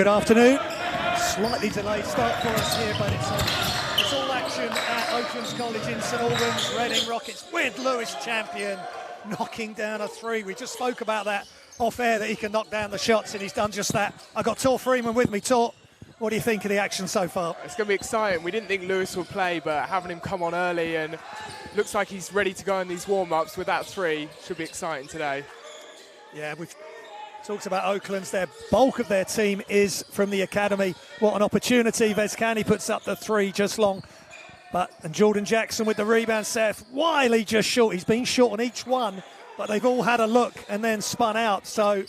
Good afternoon. Slightly delayed start for us here, but it's all action at Oaklands College in St Albans. Reading Rockets with Lewis Champion knocking down a three. We just spoke about that off air, that he can knock down the shots, and he's done just that. I've got Tor Freeman with me. Tor, what do you think of the action so far? It's going to be exciting. We didn't think Lewis would play, but having him come on early and looks like he's ready to go in these warm-ups with that three should be exciting today. Yeah, we've talked about Oaklands. Their bulk of their team is from the academy. What an opportunity. Vescani puts up the three just long. And Jordan Jackson with the rebound. Seth Wiley just short. He's been short on each one, but they've all had a look and then spun out. So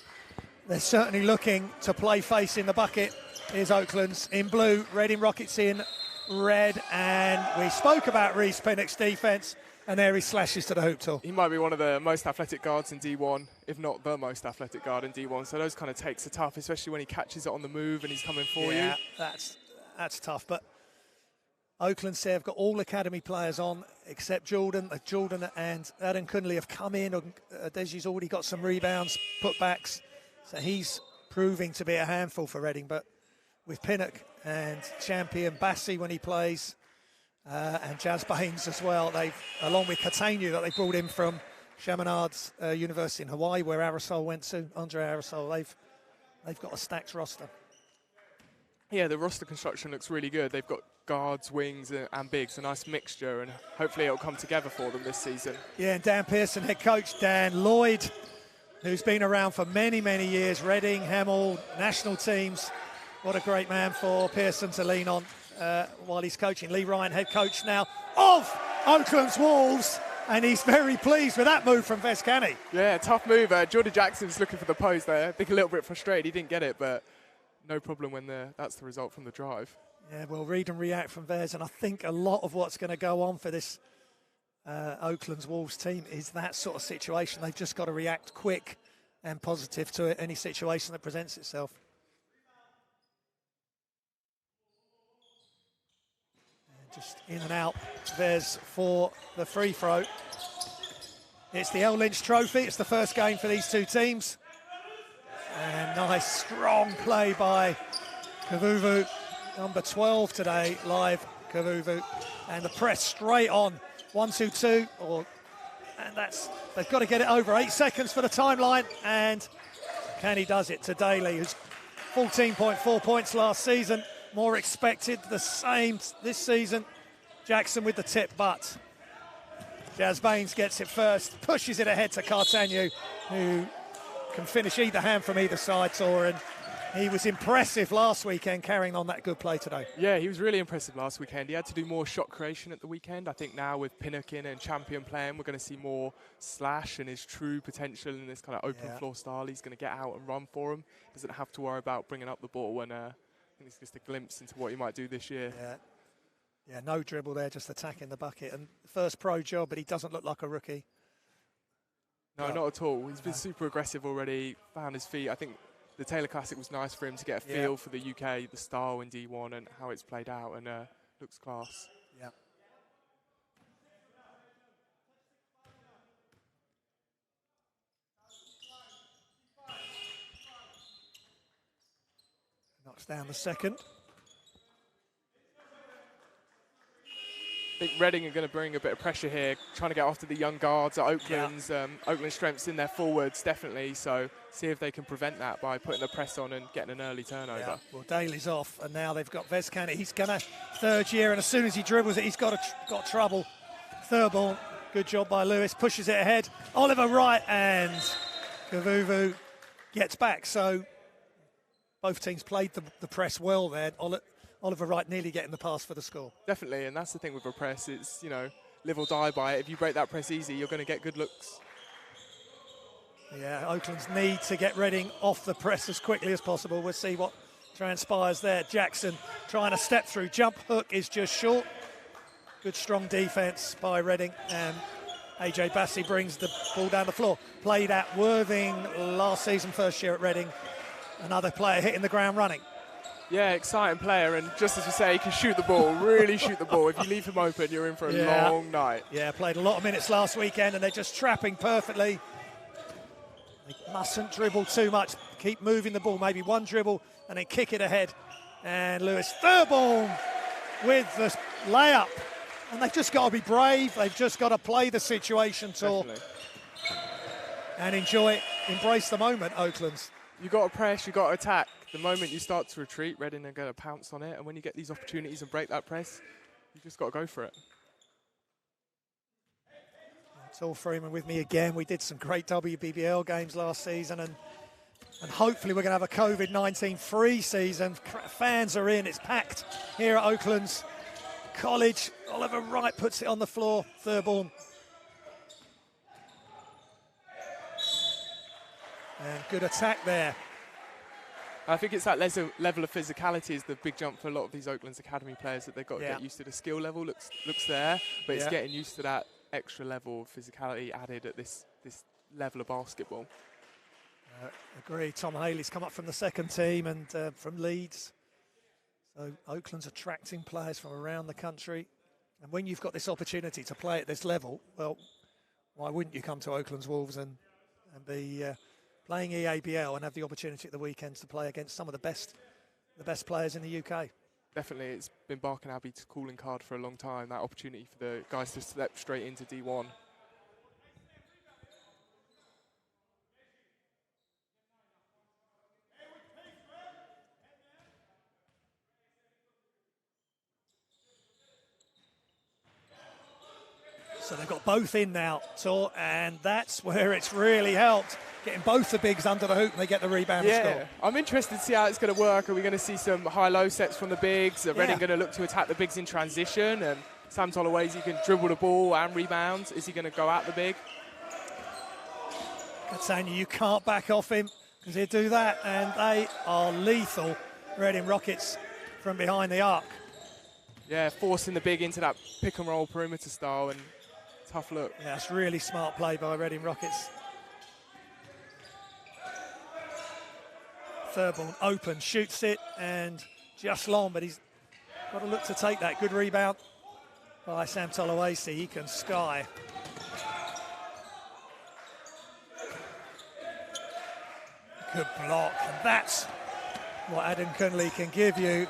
they're certainly looking to play face in the bucket. Here's Oaklands in blue, Reading Rockets in red. And we spoke about Reese Pinnock's defense. And there he slashes to the hoop, Tor. He might be one of the most athletic guards in D1, if not the most athletic guard in D1. So those kind of takes are tough, especially when he catches it on the move and he's coming for you. Yeah, that's tough. But Oakland have got all academy players on except Jordan. Jordan and Adam Cunley have come in. Deji's already got some rebounds, putbacks. So he's proving to be a handful for Reading. But with Pinnock and Champion Bassi when he plays, and Jazz Baines as well, they've, along with Catania that they brought in from Chaminade University in Hawaii, where Aerosol went to, Andre Aerosol, they've got a stacked roster. Yeah, the roster construction looks really good. They've got guards, wings and bigs, a nice mixture, and hopefully it'll come together for them this season. Yeah, and Dan Pearson, head coach Dan Lloyd, who's been around for many, many years, Reading, Hemel, national teams. What a great man for Pearson to lean on while he's coaching. Lee Ryan, head coach now of Oakland's Wolves, and he's very pleased with that move from Vescani. Yeah, tough move. Jordan Jackson's looking for the post there. I think a little bit frustrated. He didn't get it, but no problem when that's the result from the drive. Yeah, we'll read and react from Vez, and I think a lot of what's going to go on for this Oakland's Wolves team is that sort of situation. They've just got to react quick and positive to it, any situation that presents itself. Just in and out, there's for the free throw. It's the L Lynch Trophy. It's the first game for these two teams. And nice, strong play by Kavuvu. Number 12 today, live Kavuvu. And the press straight on. 1-2-2. And they've got to get it over. 8 seconds for the timeline. And Canny does it to Daly, who's 14.4 points last season. More expected, the same this season. Jackson with the tip, but Jazz Baines gets it first, pushes it ahead to Cartagna, who can finish either hand from either side, Tor, and he was impressive last weekend carrying on that good play today. Yeah, he was really impressive last weekend. He had to do more shot creation at the weekend. I think now with Pinnock in and Champion playing, we're going to see more slash and his true potential in this kind of open floor style. He's going to get out and run for him. Doesn't have to worry about bringing up the ball when it's just a glimpse into what he might do this year. Yeah, no dribble there, just attacking the bucket. And first pro job, but he doesn't look like a rookie. No, not at all. He's been super aggressive already, found his feet. I think the Taylor Classic was nice for him to get a feel for the UK, the style in D1 and how it's played out, and looks class. Yeah. Knocks down the second. I think Reading are going to bring a bit of pressure here, trying to get after the young guards at Oakland's. Yeah. Oakland's strengths in their forwards, definitely. So see if they can prevent that by putting the press on and getting an early turnover. Yeah. Well, Daly's off, and now they've got Vescani. He's going to third year, and as soon as he dribbles it, he's got trouble. Third ball, good job by Lewis, pushes it ahead. Oliver Wright, and Kavuvu gets back. So both teams played the press well there. Oliver Wright nearly getting the pass for the score. Definitely, and that's the thing with a press. It's, live or die by it. If you break that press easy, you're going to get good looks. Yeah, Oakland's need to get Reading off the press as quickly as possible. We'll see what transpires there. Jackson trying to step through. Jump hook is just short. Good strong defence by Reading. And AJ Bassi brings the ball down the floor. Played at Worthing last season, first year at Reading. Another player hitting the ground running. Yeah, exciting player, and just as we say, he can shoot the ball, really shoot the ball. If you leave him open, you're in for a long night. Yeah, played a lot of minutes last weekend, and they're just trapping perfectly. They mustn't dribble too much. keep moving the ball, maybe one dribble and then kick it ahead. And Lewis Thurborn with the layup. And they've just got to be brave. They've just got to play the situation, Tor, and enjoy it, embrace the moment, Oaklands. You've got to press, you've got to attack. The moment you start to retreat, Reading are going to pounce on it. And when you get these opportunities and break that press, you just got to go for it. Tor Freeman with me again. We did some great WBBL games last season, and hopefully we're going to have a COVID-19 free season. Fans are in, it's packed here at Oaklands College. Oliver Wright puts it on the floor, Thurborn. And good attack there. I think it's that level of physicality is the big jump for a lot of these Oaklands Academy players, that they've got to get used to. The skill level looks there, but it's getting used to that extra level of physicality added at this level of basketball. Agree. Tom Haley's come up from the second team and from Leeds. So Oakland's attracting players from around the country. And when you've got this opportunity to play at this level, well, why wouldn't you come to Oakland's Wolves and be playing EABL and have the opportunity at the weekends to play against some of the best players in the UK? Definitely, it's been Barking Abbey's calling card for a long time, that opportunity for the guys to step straight into D1. So they've got both in now, Tor, and that's where it's really helped. Getting both the bigs under the hoop and they get the rebound and score. I'm interested to see how it's going to work. Are we going to see some high-low sets from the bigs? Are Reading going to look to attack the bigs in transition? And Sam Tolawase can dribble the ball and rebound. Is he going to go at the big? Catania, you can't back off him because he'll do that, and they are lethal. Reading Rockets from behind the arc. Yeah, forcing the big into that pick-and-roll perimeter style, and tough look. Yeah, it's really smart play by Reading Rockets. Thurborn open, shoots it, and just long, but he's got to look to take that. Good rebound by Sam Tolawase. He can sky. Good block, and that's what Adam Cunley can give you.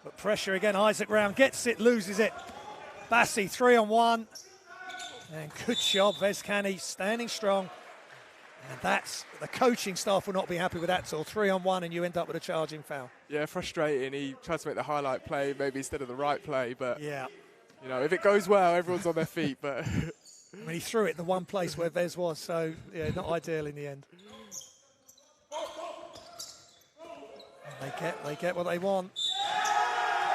But pressure again, Isaac Round gets it, loses it. Bassi 3-on-1. And good job, Vezkani standing strong. And that's, the coaching staff will not be happy with that. So 3-on-1 and you end up with a charging foul. Yeah, frustrating. He tried to make the highlight play maybe instead of the right play, but yeah, you know, if it goes well, everyone's on their feet. But I mean, he threw it the one place where Vez was, so yeah, not ideal in the end. And they get what they want.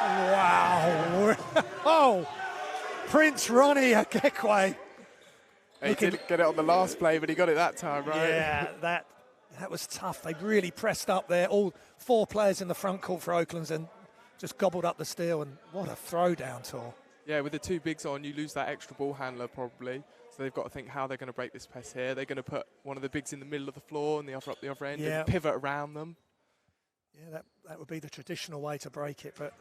Wow! Oh, Prince Ronnie Agekwe. He didn't get it on the last play, but he got it that time, right? Yeah, that was tough. They really pressed up there. All four players in the front court for Oaklands and just gobbled up the steal. And what a throwdown, Tor. Yeah, with the two bigs on, you lose that extra ball handler probably. So they've got to think how they're going to break this press here. They're going to put one of the bigs in the middle of the floor and the other up the other end and pivot around them. Yeah, that would be the traditional way to break it, but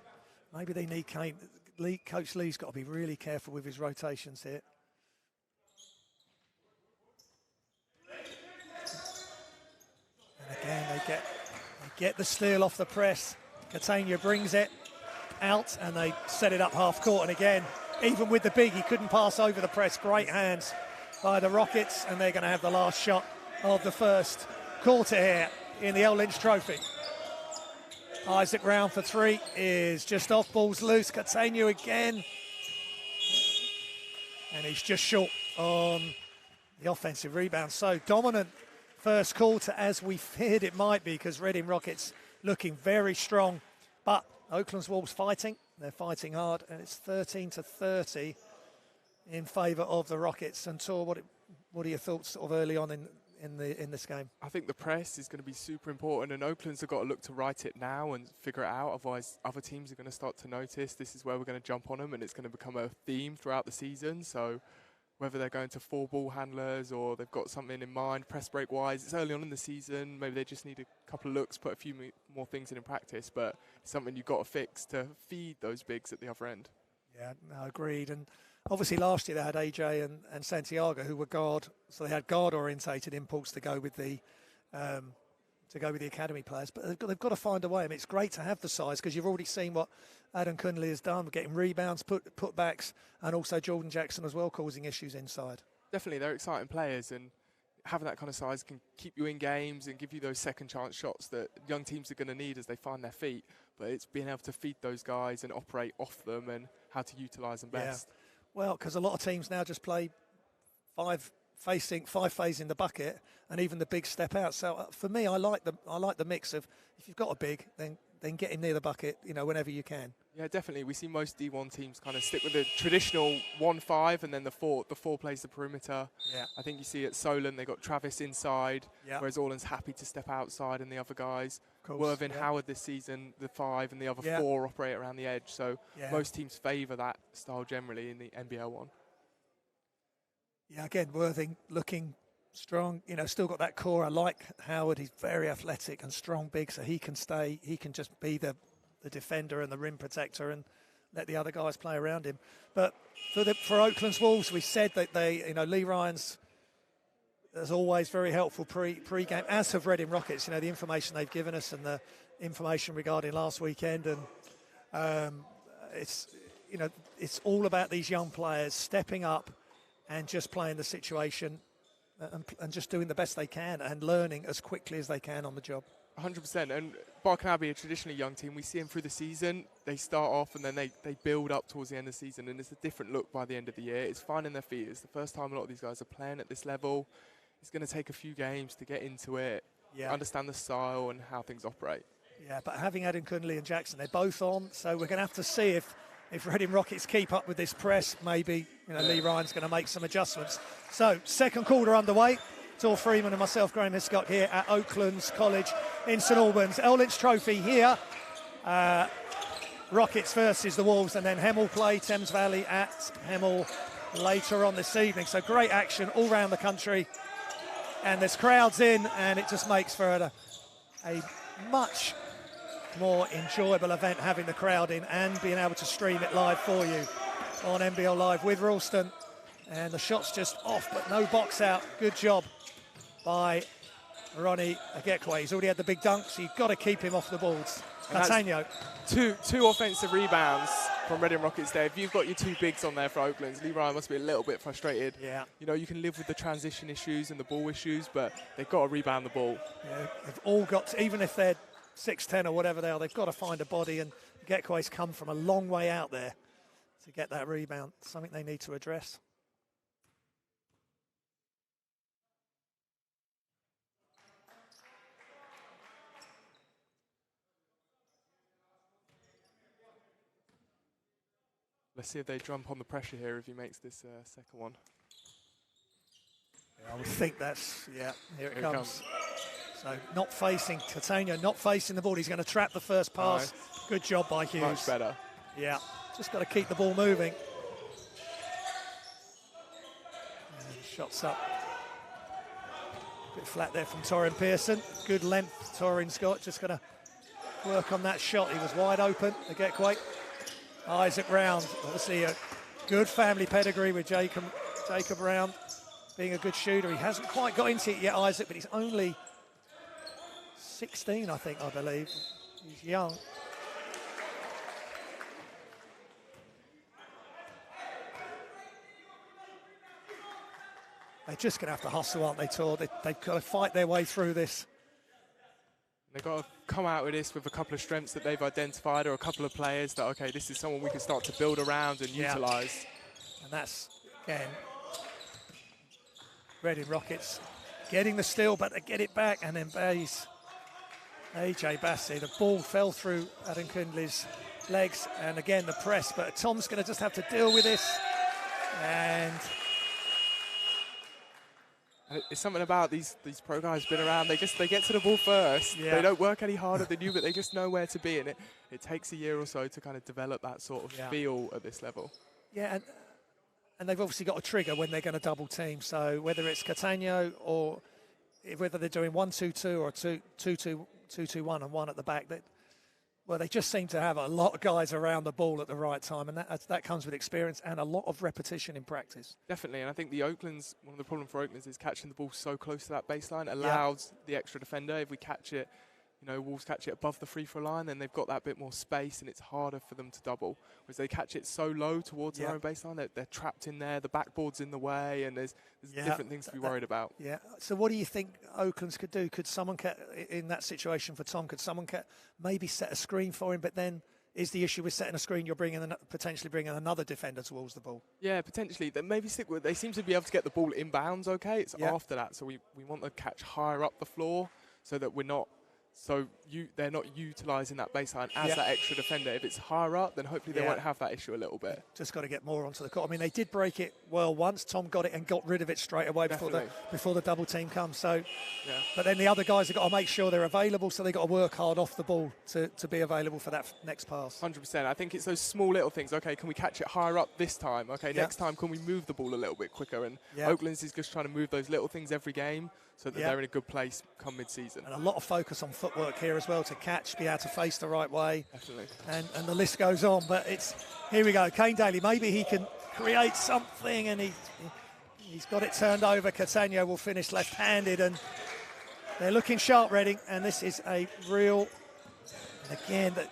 maybe they need Coach Lee's got to be really careful with his rotations here. And again, they get the steal off the press. Catania brings it out and they set it up half court. And again, even with the big, he couldn't pass over the press. Great hands by the Rockets, and they're going to have the last shot of the first quarter here in the L Lynch Trophy. Isaac Round for three is just off, ball's loose. Catania again. And he's just short on the offensive rebound. So dominant first quarter, as we feared it might be, because Reading Rockets looking very strong. But Oakland's Wolves fighting. They're fighting hard, and it's 13-30 in favour of the Rockets. And Tor, what are your thoughts sort of early on in this game? I think the press is going to be super important, and Oakland's have got to look to write it now and figure it out. Otherwise, other teams are going to start to notice this is where we're going to jump on them, and it's going to become a theme throughout the season. So whether they're going to 4 ball handlers or they've got something in mind press break wise, it's early on in the season. Maybe they just need a couple of looks, put a few more things in practice, but it's something you've got to fix to feed those bigs at the other end. Yeah, no, agreed. And obviously last year they had AJ and Santiago, who were guard, so they had guard-orientated imports to go with the academy players. But they've got to find a way. I mean, it's great to have the size because you've already seen what Adam Cunley has done, getting rebounds, putbacks, and also Jordan Jackson as well, causing issues inside. Definitely, they're exciting players, and having that kind of size can keep you in games and give you those second chance shots that young teams are going to need as they find their feet. But it's being able to feed those guys and operate off them and how to utilise them best. Yeah. Well, because a lot of teams now just play five phasing the bucket, and even the big step out. So for me, I like the mix of, if you've got a big, then get him near the bucket, whenever you can. Yeah, definitely. We see most D1 teams kind of stick with the traditional 1-5, and then the four plays the perimeter. Yeah. I think you see at Solent they got Travis inside, whereas Orland's happy to step outside, and the other guys, Worthing, Howard this season, the 5, and the other 4 operate around the edge. So most teams favour that style generally in the NBL one. Yeah, again, Worthing looking strong, still got that core. I like Howard. He's very athletic and strong, big, so he can just be the defender and the rim protector and let the other guys play around him. But for Oakland's Wolves, we said that Lee Ryan's, as always, very helpful pre-game, as have Reading Rockets, the information they've given us and the information regarding last weekend. And it's all about these young players stepping up and just playing the situation and just doing the best they can and learning as quickly as they can on the job. 100%. And Barking Abbey, a traditionally young team, we see them through the season. They start off and then they build up towards the end of the season, and it's a different look by the end of the year. It's finding their feet. It's the first time a lot of these guys are playing at this level. It's going to take a few games to get into it, understand the style and how things operate. Yeah, but having Adam Cunley and Jackson, they're both on, so we're going to have to see if Reading Rockets keep up with this press. Maybe Lee Ryan's going to make some adjustments. So second quarter underway. It's all Freeman and myself, Graham Hiscock, here at Oaklands College in St Albans. L Lynch Trophy here. Rockets versus the Wolves, and then Hemel play Thames Valley at Hemel later on this evening. So great action all around the country, and there's crowds in, and it just makes for a much more enjoyable event having the crowd in and being able to stream it live for you on NBL Live with Ralston. And the shot's just off, but no box out. Good job by Ronnie Agekwe. He's already had the big dunk, so you've got to keep him off the boards. Catania. Two offensive rebounds from Reading Rockets there. If you've got your two bigs on there for Oaklands, Lee Ryan must be a little bit frustrated. Yeah. You can live with the transition issues and the ball issues, but they've got to rebound the ball. Yeah, they've all got to, even if they're 6'10" or whatever they are, they've got to find a body, and Agekwe's come from a long way out there to get that rebound. Something they need to address. Let's see if they jump on the pressure here if he makes this second one. Yeah, I would think that's, here it comes. So not facing, Catania not facing the ball. He's going to trap the first pass. Nice. Good job by Hughes. Much better. Yeah, just got to keep the ball moving. And shots up. Bit flat there from Torrin Pearson. Good length, Torrin Scott. Just going to work on that shot. He was wide open. Agekwe. Isaac Round, obviously a good family pedigree with Jacob Round being a good shooter. He hasn't quite got into it yet, Isaac, but he's only 16, I believe. He's young. They're just going to have to hustle, aren't they, Tor? They've got to fight their way through this. They've got to come out with this with a couple of strengths that they've identified, or a couple of players that, okay, this is someone we can start to build around and utilise. And that's, again, Reading Rockets getting the steal, but they get it back, and then AJ Bassey, the ball fell through Adam Cunley's legs, and again the press, but Tom's going to just have to deal with this. And it's something about these pro guys been around. They get to the ball first. Yeah. They don't work any harder than you, but they just know where to be. And it takes a year or so to kind of develop that sort of feel at this level. Yeah, and they've obviously got a trigger when they're going to double team. So whether it's Catania or whether they're doing 1-2-2 or 2-2-1 and one at the back, Well, they just seem to have a lot of guys around the ball at the right time, and that comes with experience and a lot of repetition in practice. Definitely, and I think one of the problems for Oaklands is catching the ball so close to that baseline allows the extra defender. If we catch it, Wolves catch it above the free throw line, then they've got that bit more space and it's harder for them to double. Whereas they catch it so low towards their own baseline, they're trapped in there, the backboard's in the way, and there's different things to be worried about. Yeah. So what do you think Oaklands could do? Could someone, in that situation for Tom, maybe set a screen for him, but then is the issue with setting a screen, you're potentially bringing another defender towards the ball? Yeah, potentially. They maybe stick with. They seem to be able to get the ball inbounds. Okay, it's after that. So we want the catch higher up the floor so that we're not. So they're not utilising that baseline as that extra defender. If it's higher up, then hopefully they won't have that issue a little bit. Just got to get more onto the court. I mean, they did break it well once. Tom got it and got rid of it straight away before the double team comes. So, but then the other guys have got to make sure they're available. So they've got to work hard off the ball to be available for that next pass. 100%. I think it's those small little things. Okay, can we catch it higher up this time? Okay, next time can we move the ball a little bit quicker? And Oaklands is just trying to move those little things every game so that they're in a good place come mid-season. And a lot of focus on footwork here as well to catch, be able to face the right way. Definitely. And the list goes on, but here we go. Kane Daly, maybe he can create something, and he's got it turned over. Catania will finish left-handed, and they're looking sharp, Reading, and this is a real, and again, that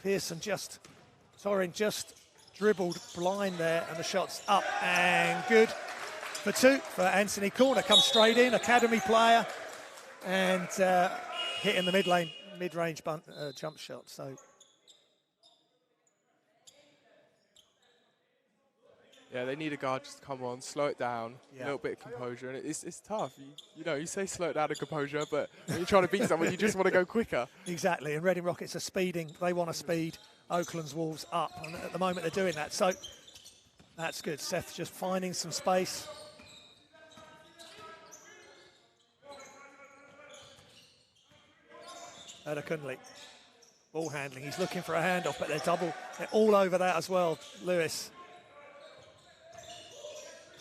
Torin just dribbled blind there, and the shot's up and good for two for Anthony Corner. Comes straight in, academy player, and hitting the mid-range jump shot. So yeah, they need a guard just to come on, slow it down, a little bit of composure, and it's tough. You say slow it down and composure, but when you're trying to beat someone, you just want to go quicker. Exactly, and Reading Rockets are speeding. They want to speed Oakland's Wolves up, and at the moment they're doing that. So that's good. Seth just finding some space. Kunle, ball handling. He's looking for a handoff, but they're all over that as well. Lewis.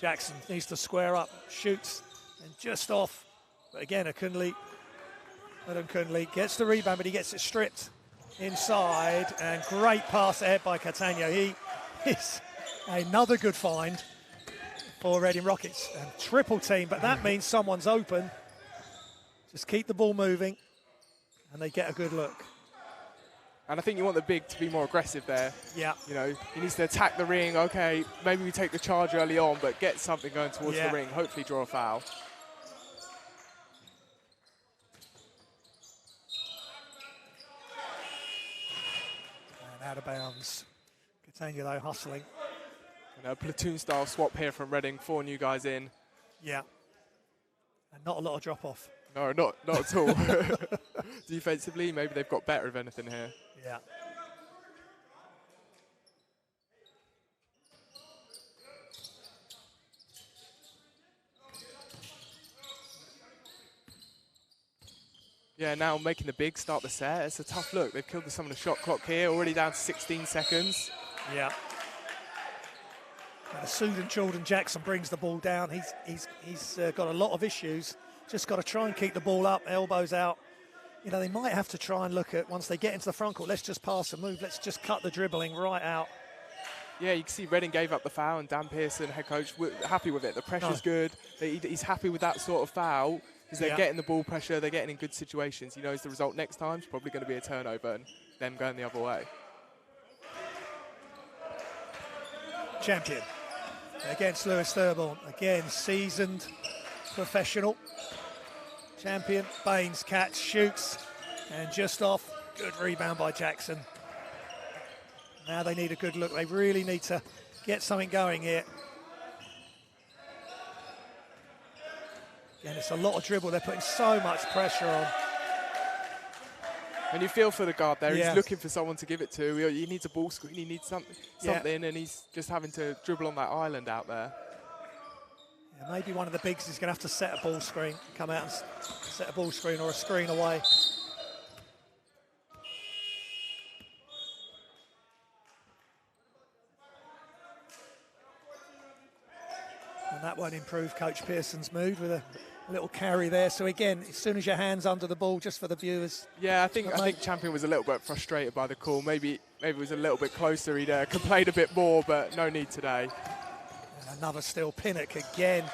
Jackson needs to square up, shoots, and just off. But again, Kunle gets the rebound, but he gets it stripped inside, and great pass ahead by Catania. He is another good find for Reading Rockets. And triple team, but that means someone's open. Just keep the ball moving, and they get a good look. And I think you want the big to be more aggressive there. Yeah. He needs to attack the ring. Okay, maybe we take the charge early on, but get something going towards the ring. Hopefully draw a foul. And out of bounds. Catania, though, hustling. And a platoon-style swap here from Reading. 4 new guys in. Yeah. And not a lot of drop-off. No, not at all. Defensively, maybe they've got better, if anything, here. Yeah. Yeah, now making the big start the set. It's a tough look. They've killed some of the shot clock here, already down to 16 seconds. Yeah. And as Jordan Jackson brings the ball down, he's got a lot of issues. Just got to try and keep the ball up, elbows out. They might have to try and look at, once they get into the front court, let's just pass and move. Let's just cut the dribbling right out. Yeah, you can see Reading gave up the foul, and Dan Pearson, head coach, happy with it. The pressure's good. He's happy with that sort of foul because they're getting the ball pressure. They're getting in good situations. He knows the result next time is probably going to be a turnover and them going the other way. Champion against Lewis Thurborn. Again, seasoned professional. Champion, Baines catch, shoots, and just off. Good rebound by Jackson. Now they need a good look. They really need to get something going here. Again, it's a lot of dribble. They're putting so much pressure on. And you feel for the guard there. He's looking for someone to give it to. He needs a ball screen. He needs something, and he's just having to dribble on that island out there. Yeah, maybe one of the bigs is going to have to set a ball screen, come out and set a ball screen or a screen away. And that won't improve Coach Pearson's mood with a little carry there. So again, as soon as your hand's under the ball, just for the viewers. Yeah, I think Champion was a little bit frustrated by the call. Maybe it was a little bit closer. He'd complained a bit more, but no need today. And another still Pinnock again,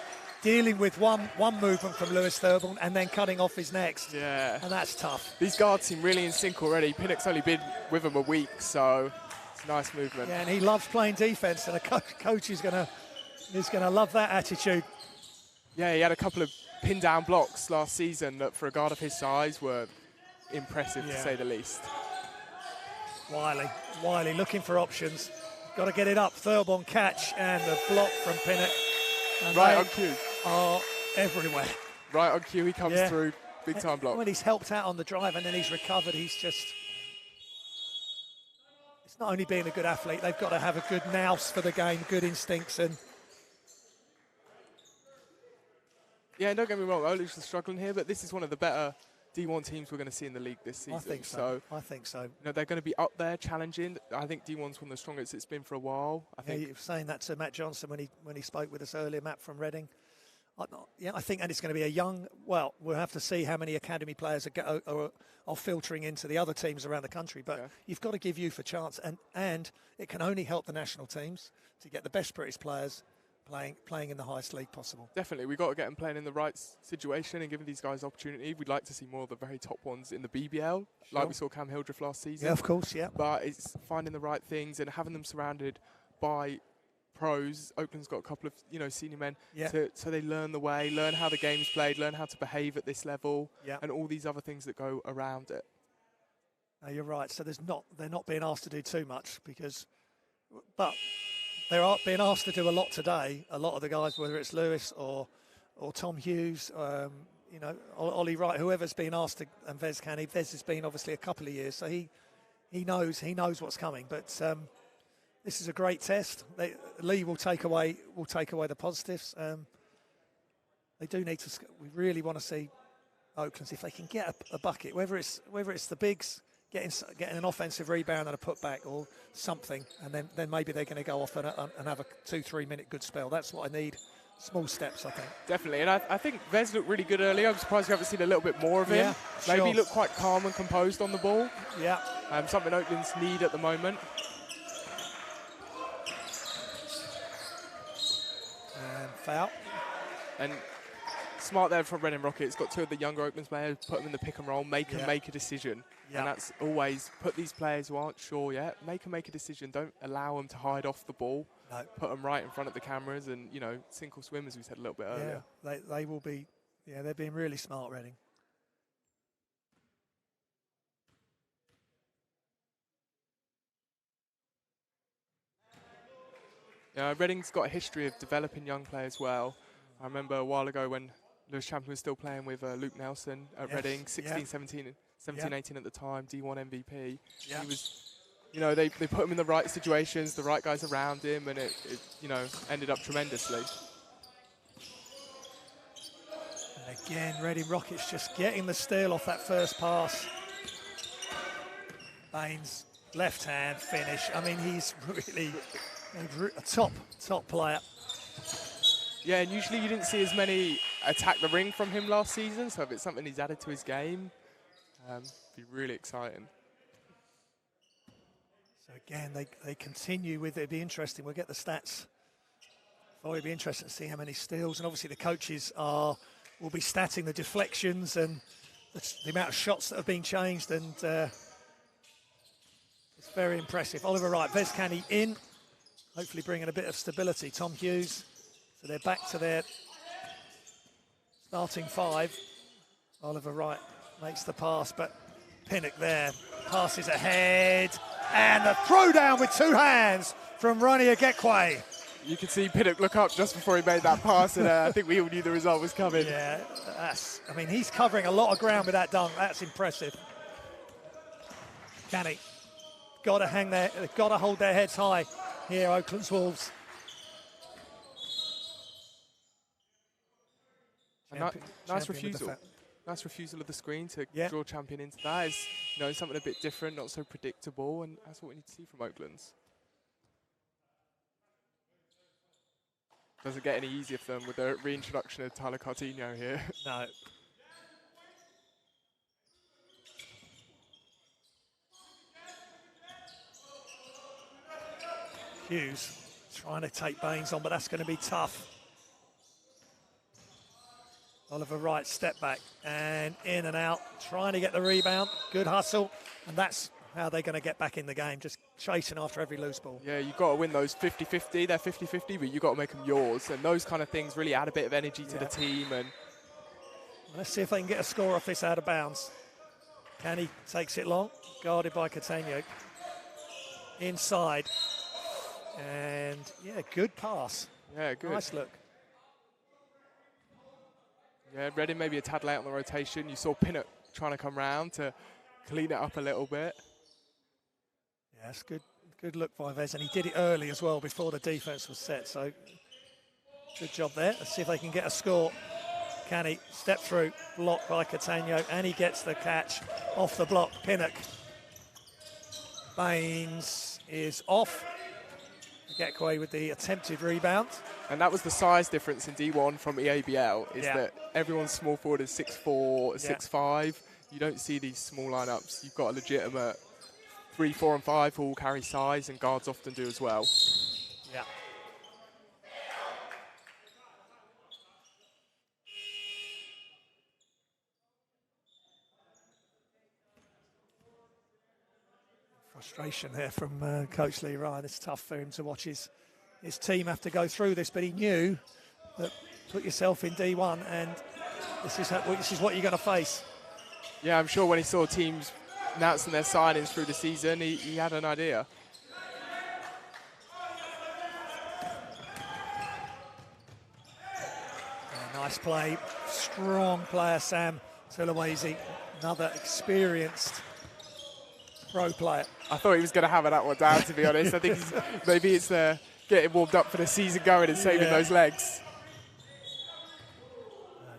dealing with one movement from Lewis Thurborn and then cutting off his next. Yeah. And that's tough. These guards seem really in sync already. Pinnock's only been with him a week, so it's a nice movement. Yeah, and he loves playing defence, and a coach is gonna love that attitude. Yeah, he had a couple of pin-down blocks last season that for a guard of his size were impressive, to say the least. Wiley looking for options. Got to get it up. Thurborn catch and the block from Pinnock. And right on cue. Are everywhere. Right on cue, he comes through. Big time block. When he's helped out on the drive and then he's recovered, it's not only being a good athlete, they've got to have a good nous for the game, good instincts. And yeah, don't get me wrong, Oaklands are struggling here, but this is one of the better D1 teams we're going to see in the league this season. I think so. You know, they're going to be up there challenging. I think D1's one of the strongest it's been for a while. I think you were saying that to Matt Johnson when he spoke with us earlier, Matt from Reading. I think, and it's going to be a young. Well, we'll have to see how many academy players are filtering into the other teams around the country. But you've got to give youth a chance, and it can only help the national teams to get the best British players playing in the highest league possible. Definitely, we've got to get them playing in the right situation and giving these guys opportunity. We'd like to see more of the very top ones in the BBL, like we saw Cam Hildreth last season. Yeah, of course, yeah. But it's finding the right things and having them surrounded by pros. Oakland's got a couple of senior men, so they learn the way, learn how the game's played, learn how to behave at this level, and all these other things that go around it. No, you're right. So they're not being asked to do too much but they are being asked to do a lot today. A lot of the guys, whether it's Lewis or Tom Hughes, Ollie Wright, whoever's been asked to, and Vez Canny. Vez has been obviously a couple of years, so he knows what's coming. But this is a great test. Lee will take away the positives. They do need to. We really want to see Oaklands, if they can get a bucket, whether it's the bigs getting an offensive rebound and a putback or something, and then maybe they're going to go off and have a 2-3 minute good spell. That's what I need. Small steps, I think. Definitely, and I think Vez looked really good earlier. I'm surprised we haven't seen a little bit more of him. Maybe he looked quite calm and composed on the ball. Yeah. Something Oakland's need at the moment. And foul. And smart there from Reading Rockets. Got two of the younger Oaklands players, put them in the pick and roll, make them make a decision. Yeah. And that's always put these players who aren't sure yet, make them make a decision. Don't allow them to hide off the ball. No. Put them right in front of the cameras and, sink or swim, as we said a little bit earlier. Yeah, they will be, they're being really smart, Reading. Yeah, Reading's got a history of developing young players well. I remember a while ago when Lewis Champion was still playing with Luke Nelson at Reading, 17, 18 at the time, D1 MVP. Yeah. He was, they put him in the right situations, the right guys around him, and it ended up tremendously. And again, Reading Rockets just getting the steal off that first pass. Baines, left hand finish. I mean, he's really a top player. Yeah, and usually you didn't see as many attack the ring from him last season, so if it's something he's added to his game, it'd be really exciting. So again, they continue with it. It'd be interesting. We'll get the stats. It'll be interesting to see how many steals, and obviously the coaches will be statting the deflections and the amount of shots that have been changed, and it's very impressive. Oliver Wright, Vez Canny in, hopefully bringing a bit of stability. Tom Hughes. So they're back to their starting five. Oliver Wright makes the pass, but Pinnock there passes ahead, and a throw down with two hands from Ronnie Agekwe. You could see Pinnock look up just before he made that pass, and I think we all knew the result was coming. Yeah, he's covering a lot of ground with that dunk. That's impressive. Canny, got to hang there, got to hold their heads high here, Oakland's Wolves. Nice refusal. Nice refusal of the screen to draw Champion into that. Is something a bit different, not so predictable, and that's what we need to see from Oaklands. Doesn't get any easier for them with the reintroduction of Tyler Cartino here. No. Hughes trying to take Baines on, but that's going to be tough. Oliver Wright, step back and in and out, trying to get the rebound. Good hustle, and that's how they're going to get back in the game, just chasing after every loose ball. Yeah, you've got to win those 50-50. They're 50-50, but you've got to make them yours. And those kind of things really add a bit of energy to the team. And let's see if they can get a score off this out of bounds. Canny takes it long, guarded by Catania. Inside. And, yeah, good pass. Yeah, good. Nice look. Yeah, Reading maybe a tad late on the rotation. You saw Pinnock trying to come round to clean it up a little bit. Yeah, it's good look by Vez, and he did it early as well before the defence was set, so good job there. Let's see if they can get a score. Canny, step through, blocked by Catania, and he gets the catch off the block. Pinnock. Baines is off. Get away with the attempted rebound. And that was the size difference in D1 from EABL, is that everyone's small forward is 6'4", 6'5". You don't see these small lineups. You've got a legitimate 3, 4, and 5 who all carry size, and guards often do as well. Yeah. Frustration there from Coach Lee Ryan. It's tough for him to watch his team have to go through this, but he knew that put yourself in D1 and this is what you're going to face. Yeah, I'm sure when he saw teams announcing their signings through the season, he had an idea. Yeah, nice play, strong player Sam Tulawesi, another experienced pro player. I thought he was going to hammer that one down, to be honest. I think maybe it's getting warmed up for the season going and saving those legs.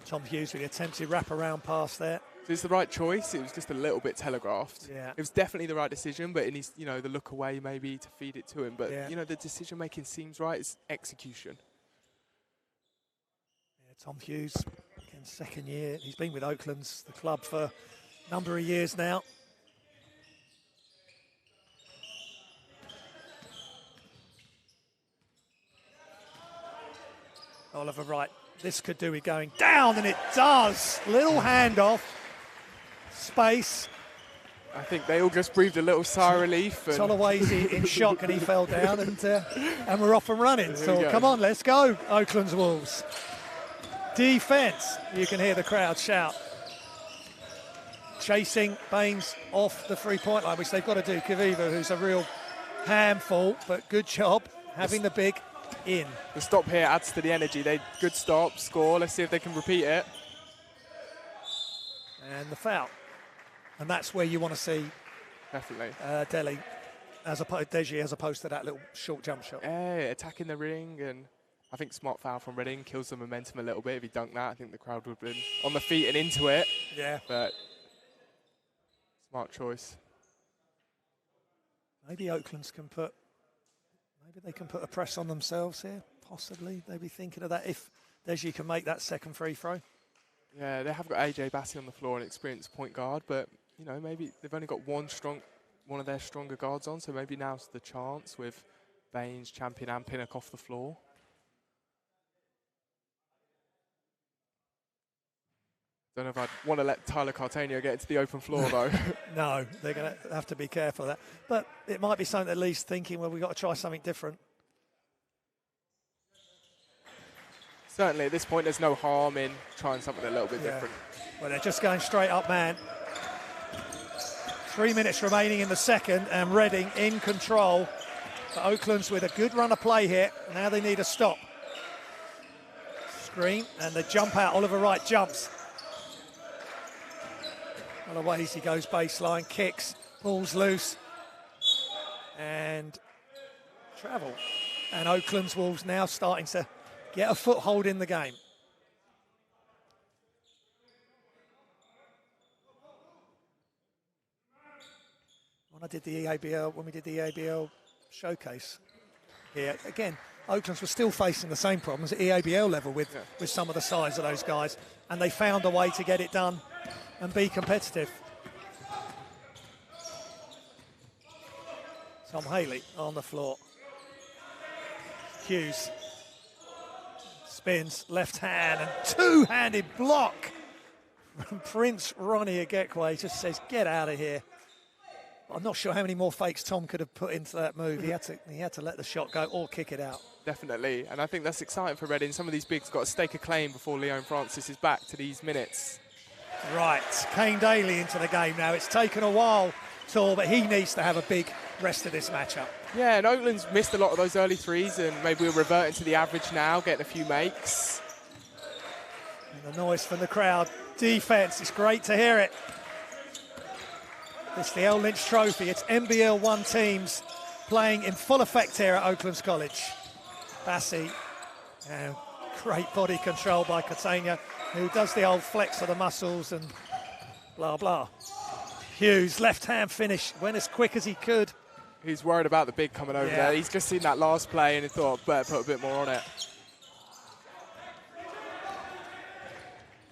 Tom Hughes with the attempted wrap-around pass there. So it's the right choice. It was just a little bit telegraphed. Yeah. It was definitely the right decision, but it needs, the look away maybe to feed it to him. But, the decision-making seems right. It's execution. Yeah, Tom Hughes, again, second year. He's been with Oaklands, the club, for a number of years now. Oliver Wright, this could do it going down, and it does. Little handoff, space. I think they all just breathed a little sigh of relief. Tulawesi in shock, and he fell down, and we're off and running. So come on, let's go, Oaklands Wolves. Defence, you can hear the crowd shout. Chasing Baines off the three-point line, which they've got to do. Kaviva, who's a real handful, but good job having the big in. The stop here adds to the energy. Good stop, score. Let's see if they can repeat it. And the foul. And that's where you want to see definitely Delhi Deji as opposed to that little short jump shot. Hey, attacking the ring, and I think smart foul from Reading kills the momentum a little bit. If he dunked that, I think the crowd would have been on the feet and into it. Yeah. But smart choice. Maybe Oaklands can put a press on themselves here, possibly. They'd be thinking of that if Deji can make that second free throw. Yeah, they have got AJ Bassi on the floor, an experienced point guard, but, maybe they've only got one of their stronger guards on, so maybe now's the chance with Baines, Champion and Pinnock off the floor. Don't know if I'd want to let Tyler Cartania get into the open floor, though. No, they're going to have to be careful of that. But it might be something at least thinking, well, we've got to try something different. Certainly, at this point, there's no harm in trying something a little bit different. Well, they're just going straight up, man. 3 minutes remaining in the second, and Reading in control. But Oaklands with a good run of play here. Now they need a stop. Screen, and the jump out. Oliver Wright jumps. Otherwise, he goes baseline, kicks, ball's loose, and travel. And Oakland's Wolves now starting to get a foothold in the game. When we did the EABL showcase here, again, Oaklands were still facing the same problems at EABL level with some of the size of those guys, and they found a way to get it done and be competitive. Tom Haley on the floor. Hughes spins left hand and two-handed block from Prince Ronnie Agekwe. Just says, get out of here. I'm not sure how many more fakes Tom could have put into that move. He had to let the shot go or kick it out. Definitely, and I think that's exciting for Reading. Some of these bigs got to stake a claim before Leon Francis is back to these minutes. Right, Kane Daly into the game now. It's taken a while, Tor, but he needs to have a big rest of this matchup. Yeah, and Oakland's missed a lot of those early threes, and maybe we're reverting to the average now, getting a few makes. And the noise from the crowd. Defense, it's great to hear it. It's the L Lynch Trophy. It's NBL 1 teams playing in full effect here at Oaklands College. Bassi, great body control by Catania, who does the old flex of the muscles and blah, blah. Hughes, left-hand finish, went as quick as he could. He's worried about the big coming over there. He's just seen that last play and he thought, better put a bit more on it.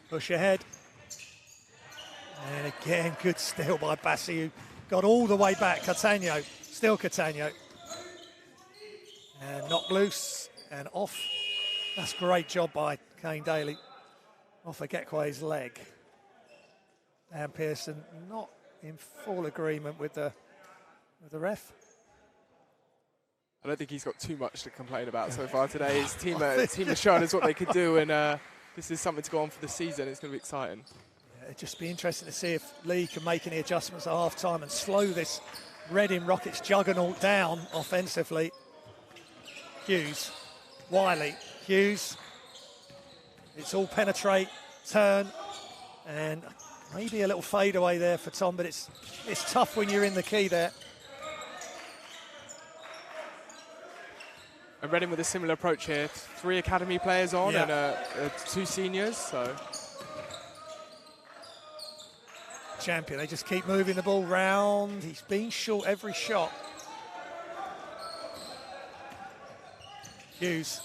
Push ahead. And again, good steal by Bassi, who got all the way back. Catania, still Catania. And knocked loose and off. That's a great job by Kane Daly. Off Agekwe's leg. And Pearson not in full agreement with the ref. I don't think he's got too much to complain about so far today. His team has shown us what they could do, and this is something to go on for the season. It's going to be exciting. Yeah, it'd just be interesting to see if Lee can make any adjustments at half-time and slow this Reading Rockets juggernaut down offensively. Hughes, Wiley, Hughes. It's all penetrate, turn, and maybe a little fade away there for Tom, but it's tough when you're in the key there. And Reading with a similar approach here. 3 academy players on and 2 seniors, so. Champion, they just keep moving the ball round. He's been short every shot. Hughes,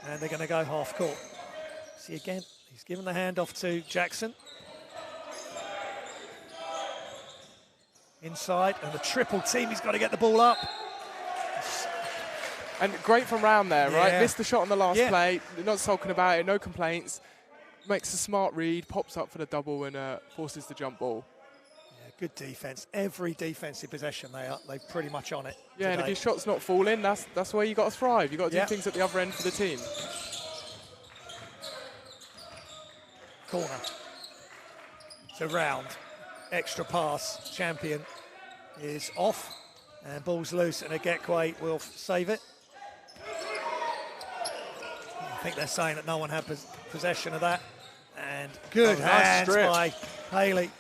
and they're going to go half court. See again, he's given the handoff to Jackson. Inside, and the triple team, he's got to get the ball up. And great from round there, right? Missed the shot on the last play, not sulking about it, no complaints. Makes a smart read, pops up for the double and forces the jump ball. Yeah, good defense. Every defensive possession they're pretty much on it. Yeah, and if your shot's not falling, that's where you got to thrive. You got to do things at the other end for the team. Corner. So round. Extra pass. Champion is off. And ball's loose, and Agekwe will save it. I think they're saying that no one had possession of that. And good hands by Haley.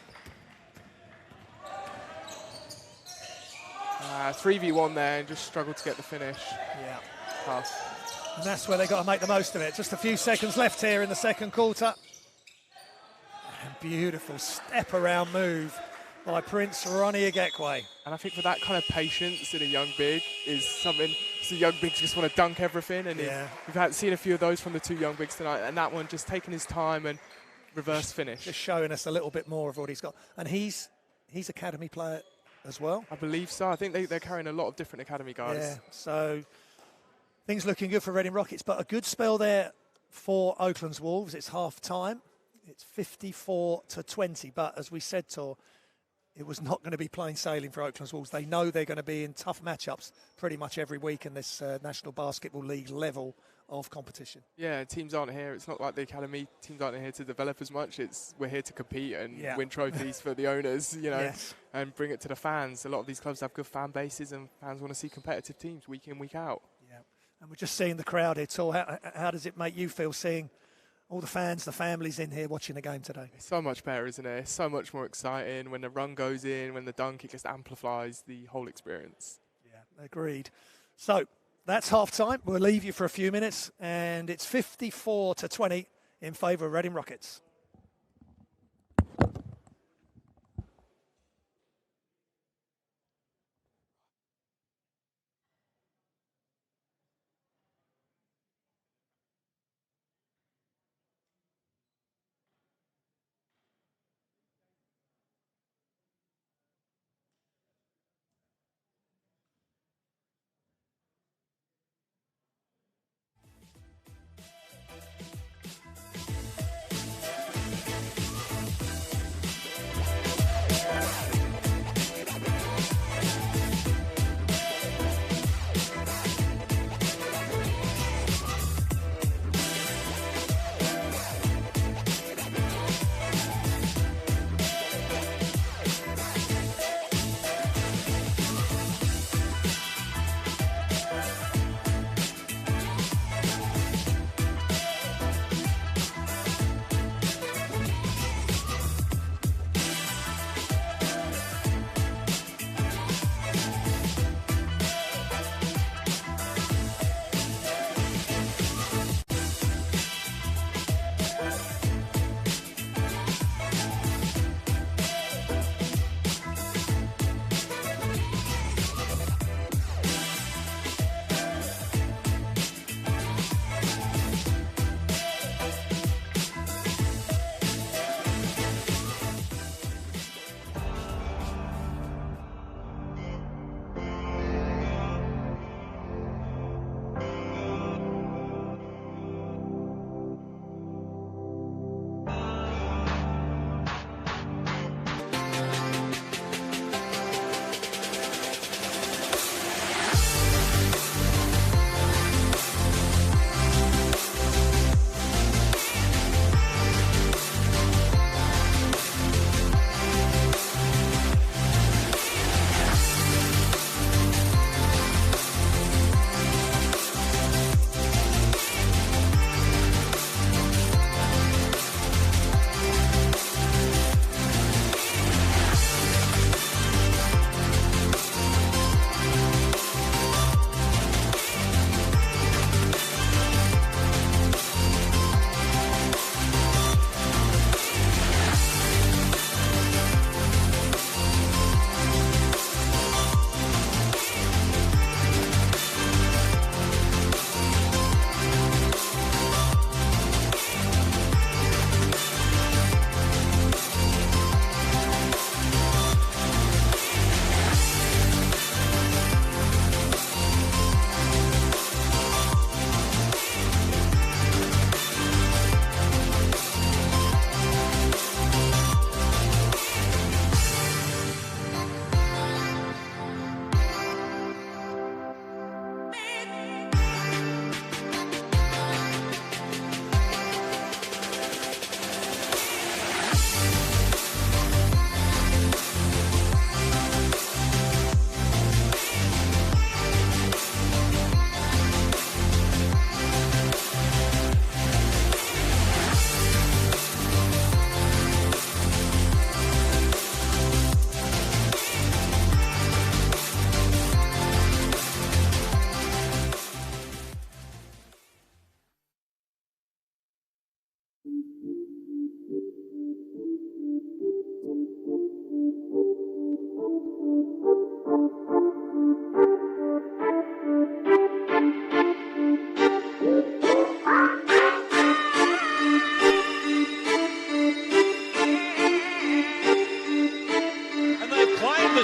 3v1 there and just struggled to get the finish. Yeah. Tough. And that's where they've got to make the most of it. Just a few seconds left here in the second quarter. And beautiful step-around move by Prince Ronnie Agekwe. And I think for that kind of patience in a young big is something, so young bigs just want to dunk everything, and we've seen a few of those from the 2 young bigs tonight, and that one just taking his time and reverse finish. Just showing us a little bit more of what he's got. And he's academy player as well? I believe so. I think they're carrying a lot of different academy guys. Yeah, so things looking good for Reading Rockets, but a good spell there for Oakland's Wolves. It's half-time. It's 54-20, but as we said, Tor, it was not going to be plain sailing for Oakland's Wolves. They know they're going to be in tough matchups pretty much every week in this National Basketball League level of competition. Yeah, teams aren't here. It's not like the academy teams aren't here to develop as much. We're here to compete and win trophies for the owners, and bring it to the fans. A lot of these clubs have good fan bases, and fans want to see competitive teams week in, week out. Yeah, and we're just seeing the crowd here, Tor. How does it make you feel seeing all the fans, the families in here watching the game today? It's so much better, isn't it? It's so much more exciting. When the run goes in, when the dunk, it just amplifies the whole experience. Yeah, agreed. So that's half-time. We'll leave you for a few minutes, and it's 54-20 in favour of Reading Rockets.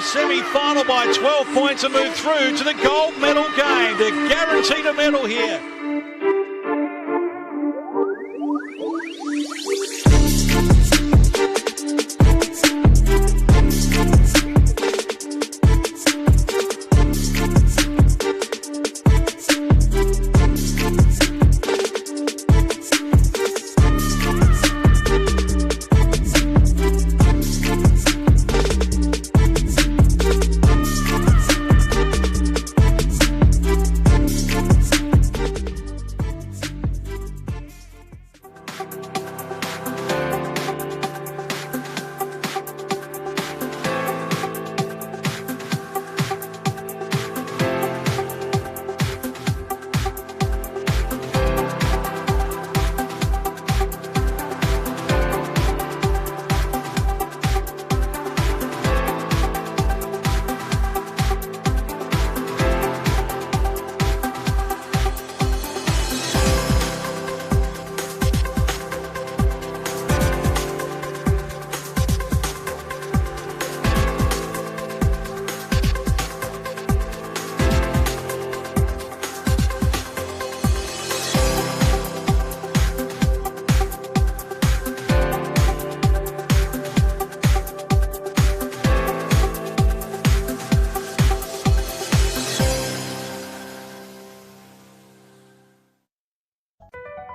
Semi-final by 12 points and move through to the gold medal game. They're guaranteed a medal here.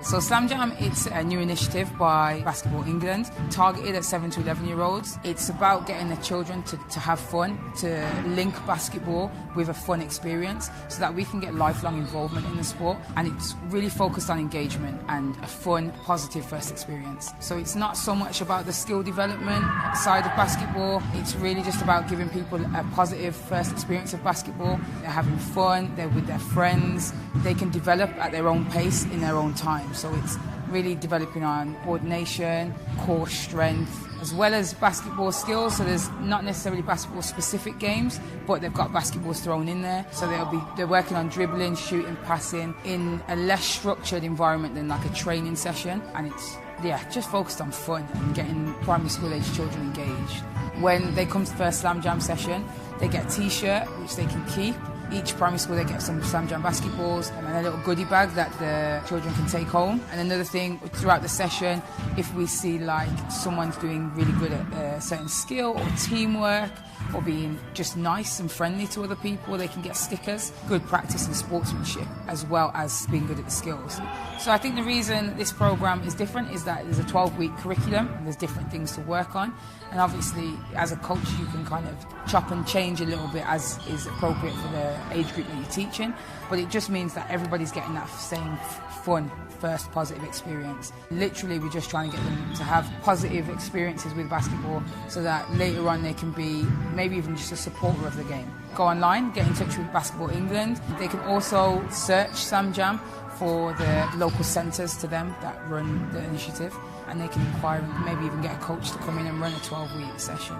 So Slam Jam, it's a new initiative by Basketball England, targeted at 7 to 11-year-olds. It's about getting the children to have fun, to link basketball with a fun experience so that we can get lifelong involvement in the sport. And it's really focused on engagement and a fun, positive first experience. So it's not so much about the skill development side of basketball. It's really just about giving people a positive first experience of basketball. They're having fun, they're with their friends, they can develop at their own pace in their own time. So it's really developing on coordination, core strength, as well as basketball skills. So there's not necessarily basketball specific games, but they've got basketballs thrown in there. So they're working on dribbling, shooting, passing in a less structured environment than like a training session. And it's just focused on fun and getting primary school age children engaged. When they come to the first Slam Jam session, they get a t-shirt which they can keep. Each primary school, they get some Slam Jam basketballs and a little goodie bag that the children can take home. And another thing, throughout the session, if we see like someone's doing really good at a certain skill or teamwork or being just nice and friendly to other people, they can get stickers. Good practice in sportsmanship as well as being good at the skills. So I think the reason this program is different is that there's a 12-week curriculum and there's different things to work on. And obviously, as a coach, you can kind of chop and change a little bit as is appropriate for the age group that you're teaching. But it just means that everybody's getting that same fun, first positive experience. Literally, we're just trying to get them to have positive experiences with basketball so that later on they can be maybe even just a supporter of the game. Go online, get in touch with Basketball England. They can also search Slam Jam for the local centres to them that run the initiative, and they can inquire and maybe even get a coach to come in and run a 12-week session.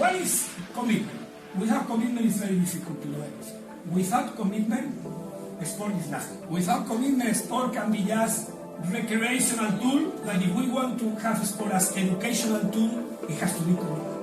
What is commitment? Without commitment, it's very difficult to do anything. Without commitment, sport is nothing. Without commitment, sport can be just recreational tool. Like if we want to have sport as educational tool, it has to be commitment.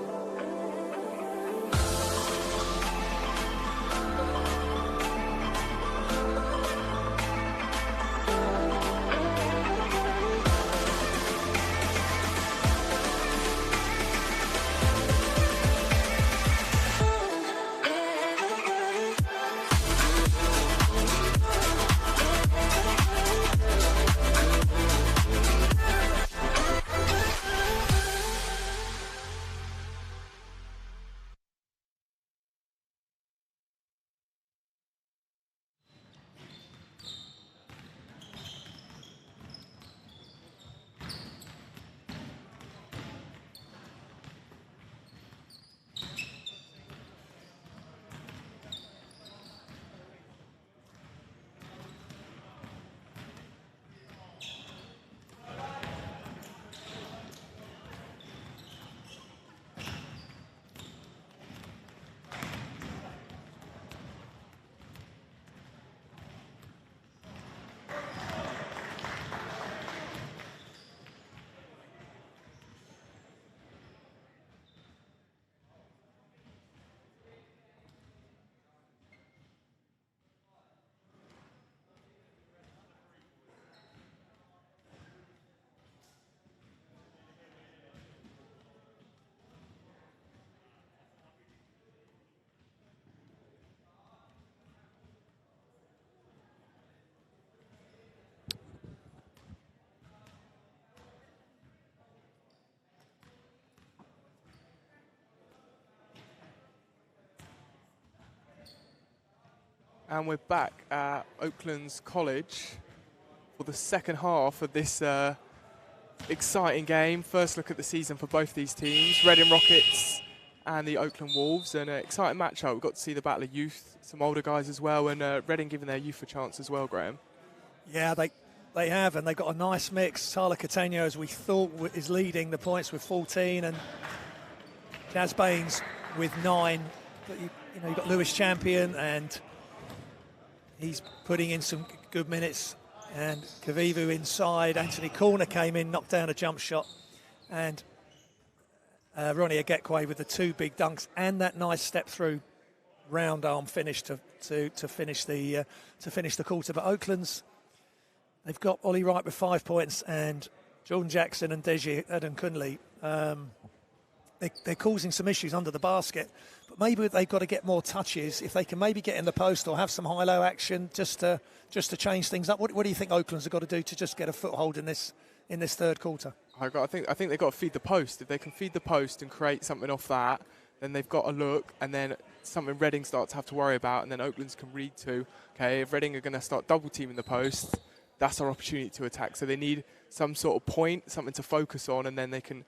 And we're back at Oaklands College for the second half of this exciting game. First look at the season for both these teams, Reading Rockets and the Oakland Wolves. And an exciting matchup. We've got to see the battle of youth, some older guys as well, and Reading giving their youth a chance as well, Graham. Yeah, they have, and they've got a nice mix. Tyler Catania, as we thought, is leading the points with 14, and Jazz Baines with 9. But you've got Lewis Champion, and he's putting in some good minutes. And Kavivu inside. Anthony Corner came in, knocked down a jump shot. And Ronnie Agekwe with the 2 big dunks and that nice step through round arm finish to finish the quarter. But Oakland's, they've got Ollie Wright with 5 points and Jordan Jackson and Deji Adenkunle. They're causing some issues under the basket. But maybe they've got to get more touches. If they can maybe get in the post or have some high-low action just to change things up. What do you think Oakland's have got to do to just get a foothold in this third quarter? I think they've got to feed the post. If they can feed the post and create something off that, then they've got a look, and then something Reading starts to have to worry about, and then Oakland's can read to, okay, if Reading are going to start double-teaming the post, that's our opportunity to attack. So they need some sort of point, something to focus on, and then they can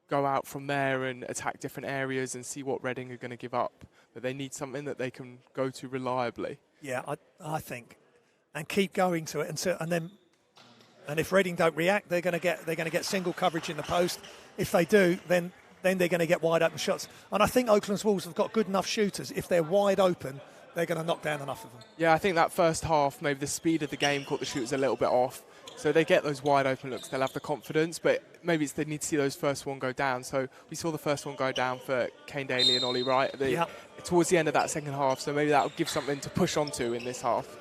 go out from there and attack different areas and see what Reading are going to give up. But they need something that they can go to reliably. Yeah, I think, and keep going to it, and if Reading don't react, they're going to get single coverage in the post. If they do, then they're going to get wide open shots. And I think Oakland's Wolves have got good enough shooters. If they're wide open, they're going to knock down enough of them. Yeah, I think that first half, maybe the speed of the game caught the shooters a little bit off. So they get those wide open looks, they'll have the confidence, but maybe they need to see those first one go down. So we saw the first one go down for Kane Daly and Ollie Wright towards the end of that second half. So maybe that'll give something to push onto in this half.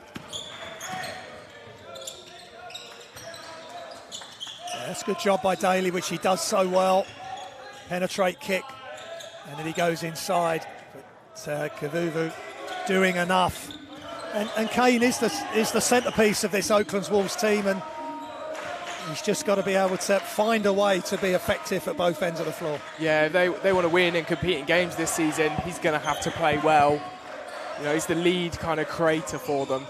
Yeah, that's a good job by Daly, which he does so well. Penetrate kick, and then he goes inside. But Kavuvu doing enough. And Kane is the centrepiece of this Oakland's Wolves team, and he's just got to be able to find a way to be effective at both ends of the floor. Yeah, if they want to win and compete in games this season, he's going to have to play well. You know, he's the lead kind of creator for them.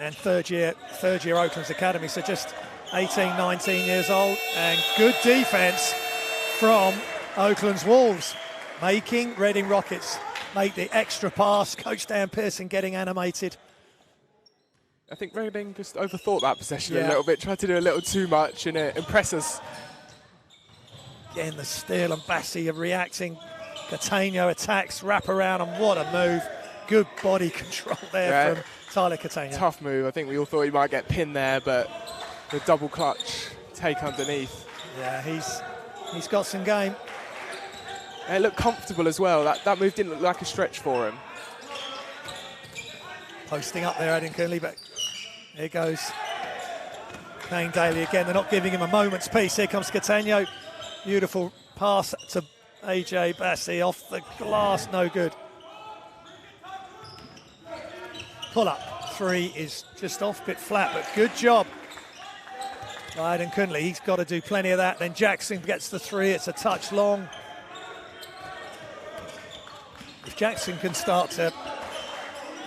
And third year Oakland's Academy, so just 18, 19 years old, and good defence from Oakland's Wolves, making Reading Rockets make the extra pass. Coach Dan Pearson getting animated. I think Reading just overthought that possession a little bit, tried to do a little too much and impress us. Again, the steal, and Bassi are reacting. Catania attacks, wrap around, and what a move. Good body control there from Tyler Catania. Tough move. I think we all thought he might get pinned there, but the double clutch take underneath. Yeah, he's got some game. And it looked comfortable as well. That move didn't look like a stretch for him. Posting up there, Adam Kinley, but here goes Kane Daly again. They're not giving him a moment's peace. Here comes Catania. Beautiful pass to AJ Bassi off the glass, no good. Pull up, 3 is just off, bit flat, but good job by Aidan Kunle. He's got to do plenty of that. Then Jackson gets the 3, it's a touch long. If Jackson can start to,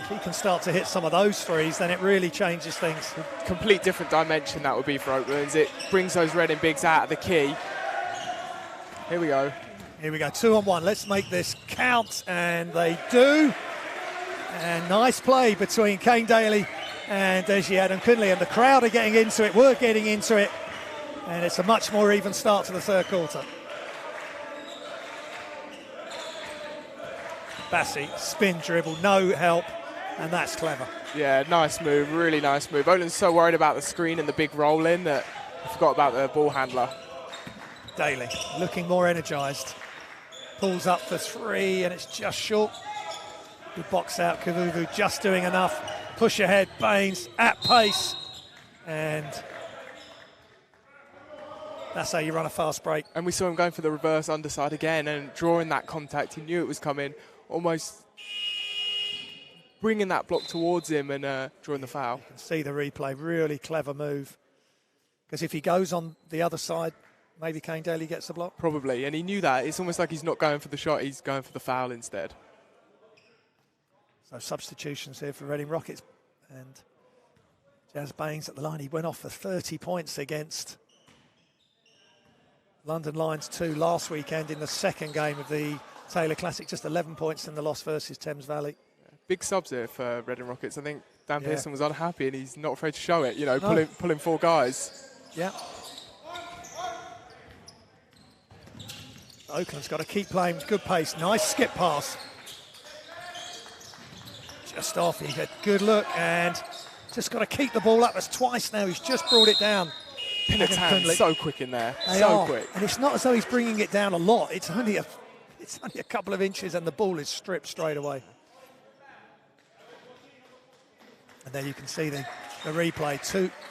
if he can start to hit some of those 3s, then it really changes things. Complete different dimension that would be for Oaklands. It brings those Reading bigs out of the key. Here we go. Here we go, 2-on-1. Let's make this count, and they do. And nice play between Kane Daly and Deji Adam Kunle, and the crowd are getting into it. We're getting into it, and it's a much more even start to the third quarter. Bassi, spin dribble, no help, and that's clever. Yeah, nice move, really nice move. Oakland's so worried about the screen and the big roll in that I forgot about the ball handler. Daly looking more energised. Pulls up for 3, and it's just short. Good box out, Kavuvu just doing enough. Push ahead, Baines at pace. And that's how you run a fast break. And we saw him going for the reverse underside again and drawing that contact. He knew it was coming, almost bringing that block towards him and drawing the foul. You can see the replay, really clever move. Because if he goes on the other side, maybe Kane Daly gets the block. Probably, and he knew that. It's almost like he's not going for the shot, he's going for the foul instead. So substitutions here for Reading Rockets, and Jazz Baines at the line. He went off for 30 points against London Lions 2 last weekend in the second game of the Taylor Classic. Just 11 points in the loss versus Thames Valley. Big subs here for Reading Rockets. I think Dan Pearson was unhappy, and he's not afraid to show it. You know, pulling 4 guys. Yeah. Oakland's got to keep playing with good pace. Nice skip pass. Just off, he had good look, and just got to keep the ball up. That's twice now, he's just brought it down. Pinnertan so quick in there, quick. And it's not as though he's bringing it down a lot. It's only a couple of inches, and the ball is stripped straight away. And there you can see the replay.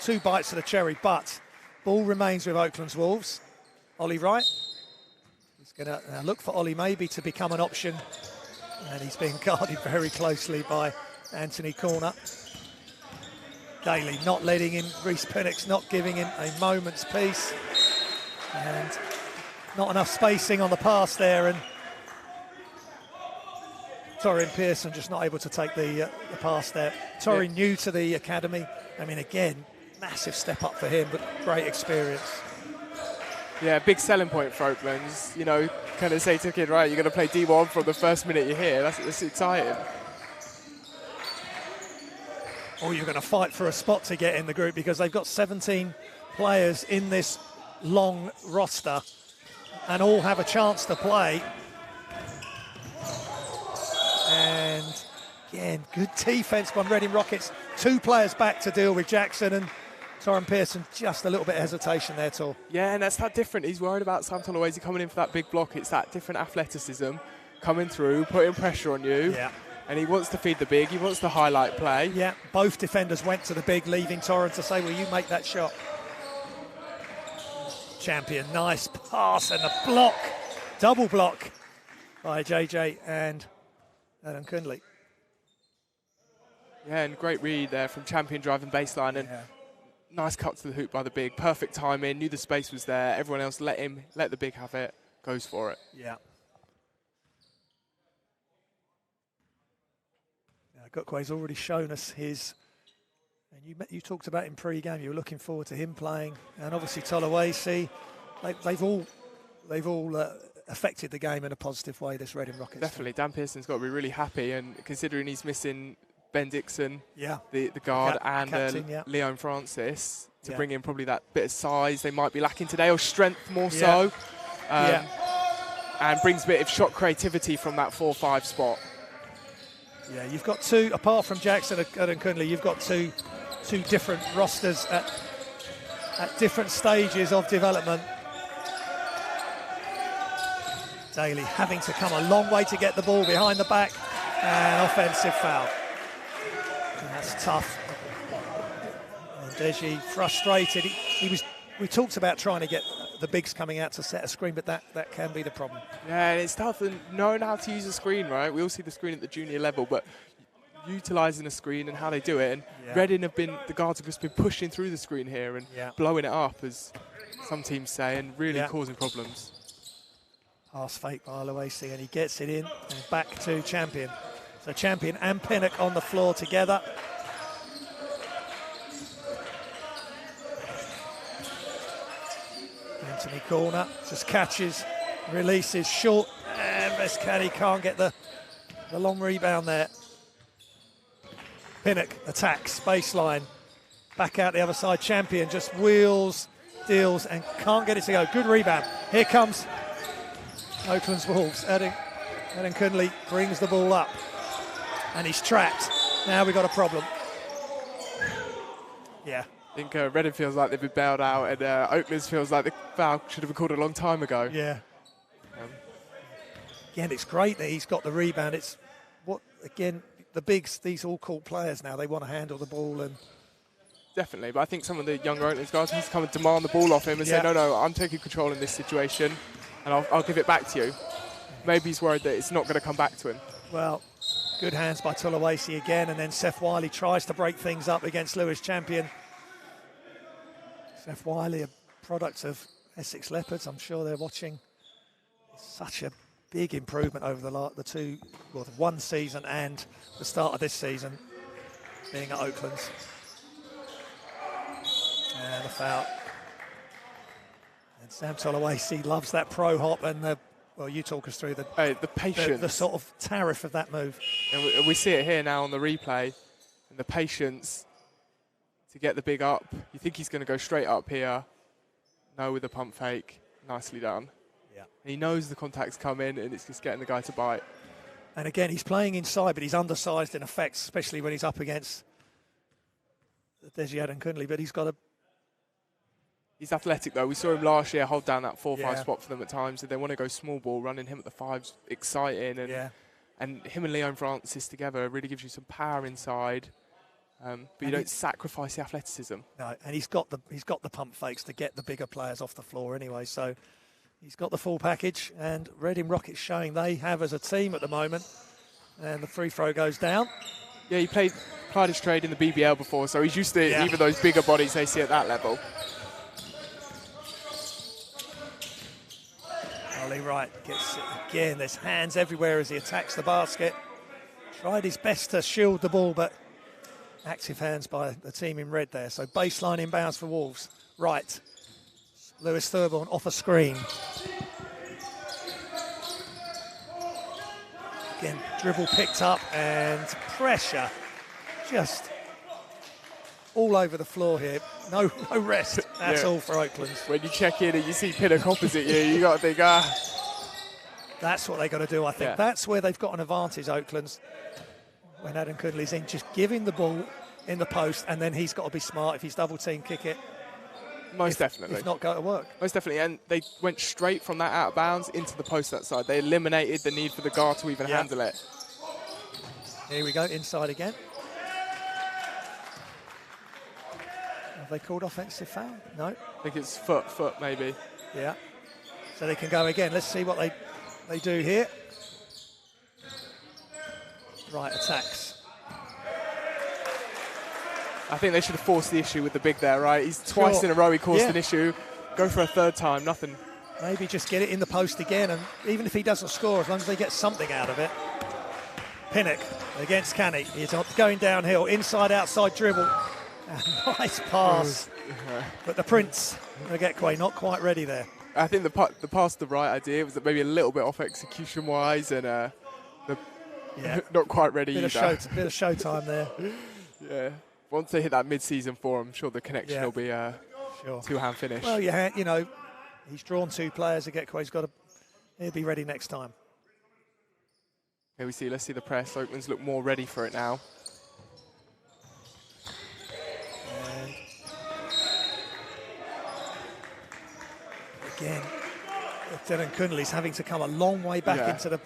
Two bites of the cherry, but ball remains with Oakland's Wolves. Ollie Wright. He's going to look for Ollie maybe to become an option. And he's being guarded very closely by Anthony Corner. Daly not letting him, Reece Pennock's not giving him a moment's peace. And not enough spacing on the pass there. And Torrin Pearson just not able to take the pass there. Torrin new to the academy. I mean, again, massive step up for him, but great experience. Yeah, big selling point for Oaklands. You know, kind of say to a kid, right, you're going to play D1 from the first minute you're here. That's exciting. Or you're going to fight for a spot to get in the group, because they've got 17 players in this long roster and all have a chance to play. And again, good defense by Reading Rockets. 2 players back to deal with Jackson, and Torrin Pearson, just a little bit of hesitation there, Tor. Yeah, and that's that different. He's worried about Sam Tolawezi coming in for that big block. It's that different athleticism coming through, putting pressure on you. Yeah. And he wants to feed the big. He wants to highlight play. Yeah, both defenders went to the big, leaving Torrin to say, will you make that shot? Champion, nice pass, and a block, double block by JJ and Adam Kunle. Yeah, and great read there from Champion driving baseline, and nice cut to the hoop by the big. Perfect timing, knew the space was there. Everyone else let the big have it, goes for it. Yeah. Gokwe's already shown us his, and you talked about in pre-game, you were looking forward to him playing, and obviously Tolawezi, they've all affected the game in a positive way, this Reading Rockets. Definitely, Dan Pearson's got to be really happy, and considering he's missing Ben Dixon, yeah, the guard, and captain, Leon Francis, to bring in probably that bit of size they might be lacking today, or strength more so. and brings a bit of shot creativity from that 4-5 spot. Yeah, you've got two, apart from Jackson and Cunley, you've got two different rosters at different stages of development. Daly having to come a long way to get the ball behind the back, and offensive foul. And that's tough. And Deji frustrated. We talked about trying to get the bigs coming out to set a screen, but that can be the problem. Yeah, and it's tough and knowing how to use a screen, right? We all see the screen at the junior level, but utilising a screen and how they do it. And Reading the guards have just been pushing through the screen here and blowing it up, as some teams say, and really causing problems. Pass fake by Aloisi, and he gets it in and back to Champion. So Champion and Pinnock on the floor together. Anthony corner, just catches, releases short, and Veskani can't get the long rebound there. Pinnock attacks, baseline, back out the other side. Champion just wheels, deals, and can't get it to go. Good rebound. Here comes Oakland's Wolves. Adam Cunley brings the ball up, and he's trapped. Now we've got a problem. Yeah. I think Reading feels like they've been bailed out, and Oaklands feels like the foul should have been called a long time ago. Yeah. Again, it's great that he's got the rebound. It's the bigs, these all called players now, they want to handle the ball. And definitely, but I think some of the younger Oaklands guys need to come and demand the ball off him and say, no, I'm taking control in this situation, and I'll give it back to you. Maybe he's worried that it's not going to come back to him. Well, good hands by Tulawesi again, and then Seth Wiley tries to break things up against Lewis Champion. Seth Wiley, a product of Essex Leopards, I'm sure they're watching. Such a big improvement over the one season and the start of this season, being at Oaklands. And the foul. And Sam Tulawesi loves that pro hop, and you talk us through the patience, the sort of tariff of that move. And we see it here now on the replay, and the patience to get the big up. You think he's going to go straight up here. No, with the pump fake. Nicely done. Yeah. And he knows the contact's coming, and it's just getting the guy to bite. And again, he's playing inside, but he's undersized in effect, especially when he's up against Deji and Cunley. But he's athletic, though. We saw him last year hold down that 4-5 spot for them at times. So they want to go small ball, running him at the 5's exciting. And him and Leon Francis together really gives you some power inside. But you don't sacrifice the athleticism. No, and he's got the pump fakes to get the bigger players off the floor anyway. So he's got the full package, and Reading Rockets showing they have as a team at the moment. And the free throw goes down. Yeah, he played his trade in the BBL before, so he's used to even those bigger bodies they see at that level. Ollie Wright gets it again. There's hands everywhere as he attacks the basket. Tried his best to shield the ball, but active hands by the team in red there. So baseline inbounds for Wolves. Right. Lewis Thurborn off a screen. Again, dribble picked up, and pressure just all over the floor here. No rest at all for Oaklands. When you check in and you see Pinnock opposite you got to think, That's what they got to do, I think. Yeah. That's where they've got an advantage, Oaklands. When Adam Cunley's in, just giving the ball in the post, and then he's got to be smart. If he's double team, kick it. Most definitely. If not, go to work. Most definitely, and they went straight from that out of bounds into the post that side. They eliminated the need for the guard to even handle it. Here we go, inside again. Have they called offensive foul? No. I think it's foot maybe. Yeah. So they can go again. Let's see what they do here. Right, attacks. I think they should have forced the issue with the big there, right? He's twice in a row he caused an issue. Go for a third time, nothing. Maybe just get it in the post again, and even if he doesn't score, as long as they get something out of it. Pinnock against Canny. He's going downhill, inside-outside dribble. Nice pass. But the Prince, Ogekwe, not quite ready there. I think the pass the right idea was maybe a little bit off execution-wise, and not quite ready either. Bit of showtime there. Yeah. Once they hit that mid-season form, I'm sure the connection will be two-hand finish. Well, He's drawn 2 players. He'll be ready next time. Here we see, let's see the press. Oaklands look more ready for it now. And again, Dylan Cunley's having to come a long way back into the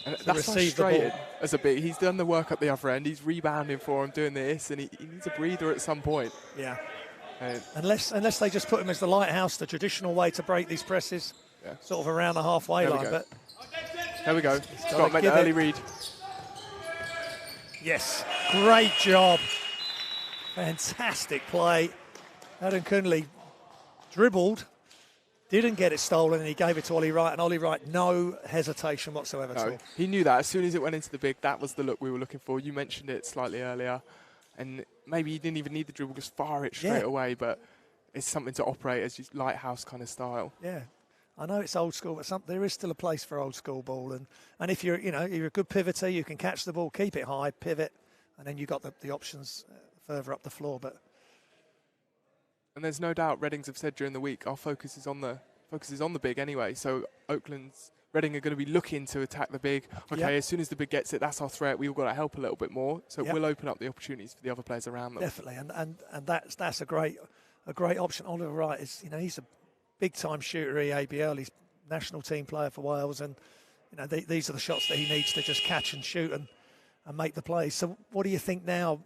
and that's frustrating as a big. He's done the work at the other end. He's rebounding for him, doing this, and he needs a breather at some point. Yeah. Unless they just put him as the lighthouse, the traditional way to break these presses, sort of around the halfway line. But there we go. He's got to make an early read. Yes, great job. Fantastic play. Adam Cunley dribbled, didn't get it stolen, and he gave it to Ollie Wright, and Ollie Wright, no hesitation whatsoever. No, he knew that as soon as it went into the big, that was the look we were looking for. You mentioned it slightly earlier, and maybe he didn't even need the dribble, just fire it straight away, but it's something to operate as your lighthouse kind of style. Yeah. I know it's old school, but there is still a place for old school ball, and if you're a good pivoter, you can catch the ball, keep it high, pivot, and then you've got the options further up the floor. And there's no doubt Readings have said during the week our focus is on the big anyway. So Reading are going to be looking to attack the big. Okay, as soon as the big gets it, that's our threat. We've got to help a little bit more. So we'll open up the opportunities for the other players around them. Definitely, and that's a great option. Oliver Wright is he's a big time shooter. EABL, he's national team player for Wales, and these are the shots that he needs to just catch and shoot and make the plays. So what do you think now?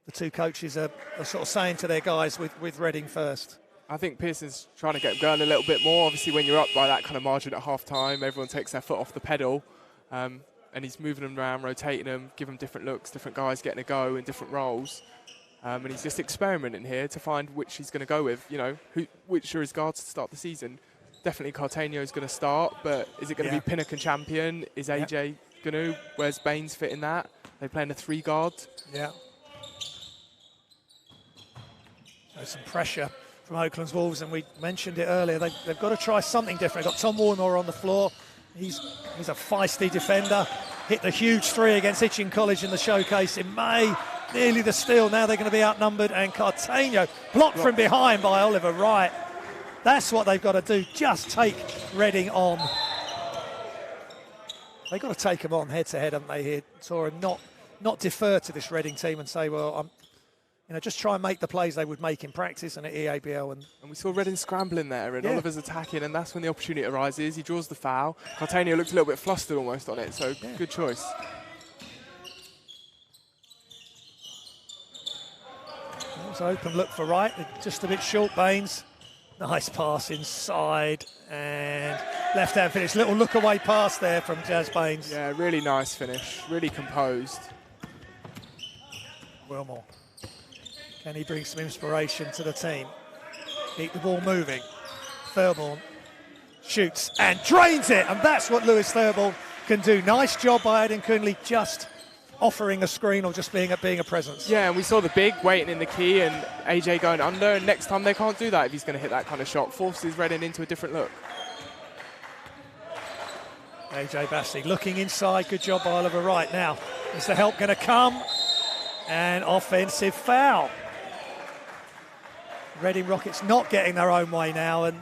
The two coaches are sort of saying to their guys with Reading first. I think Pearson's trying to get them going a little bit more. Obviously, when you're up by that kind of margin at half-time, everyone takes their foot off the pedal, and he's moving them around, rotating them, giving them different looks, different guys getting a go in different roles. And he's just experimenting here to find which he's going to go with, which are his guards to start the season. Definitely Cartaño is going to start, but is it going to be Pinnock and Champion? Is AJ going to? Where's Baines fit in that? They playing a 3-guard. Yeah. There's some pressure from Oakland's Wolves, and we mentioned it earlier. They've got to try something different. They've got Tom Warmore on the floor. He's a feisty defender. Hit the huge 3 against Hitchin College in the showcase in May. Nearly the steal. Now they're going to be outnumbered, and Cartaño blocked from behind by Oliver Wright. That's what they've got to do. Just take Reading on. They've got to take them on head-to-head, haven't they, here, Tora? Not defer to this Reading team and say, well, just try and make the plays they would make in practice and at EABL. And we saw Reading scrambling there, and Oliver's attacking, and that's when the opportunity arises. He draws the foul. Cartaño looked a little bit flustered almost on it, so good choice. That was an open look for Wright, just a bit short, Baines. Nice pass inside, and left-hand finish. Little look-away pass there from Jazz Baines. Yeah, really nice finish, really composed. Wilmore. Can he bring some inspiration to the team? Keep the ball moving. Thurborn shoots and drains it, and that's what Lewis Thurborn can do. Nice job by Aidan Cunley, just offering a screen or just being a presence. Yeah, and we saw the big waiting in the key and AJ going under, and next time they can't do that if he's going to hit that kind of shot. Forces Reading into a different look. AJ Bassey looking inside. Good job by Oliver Wright. Now, is the help going to come? And offensive foul. Reading Rockets not getting their own way now, and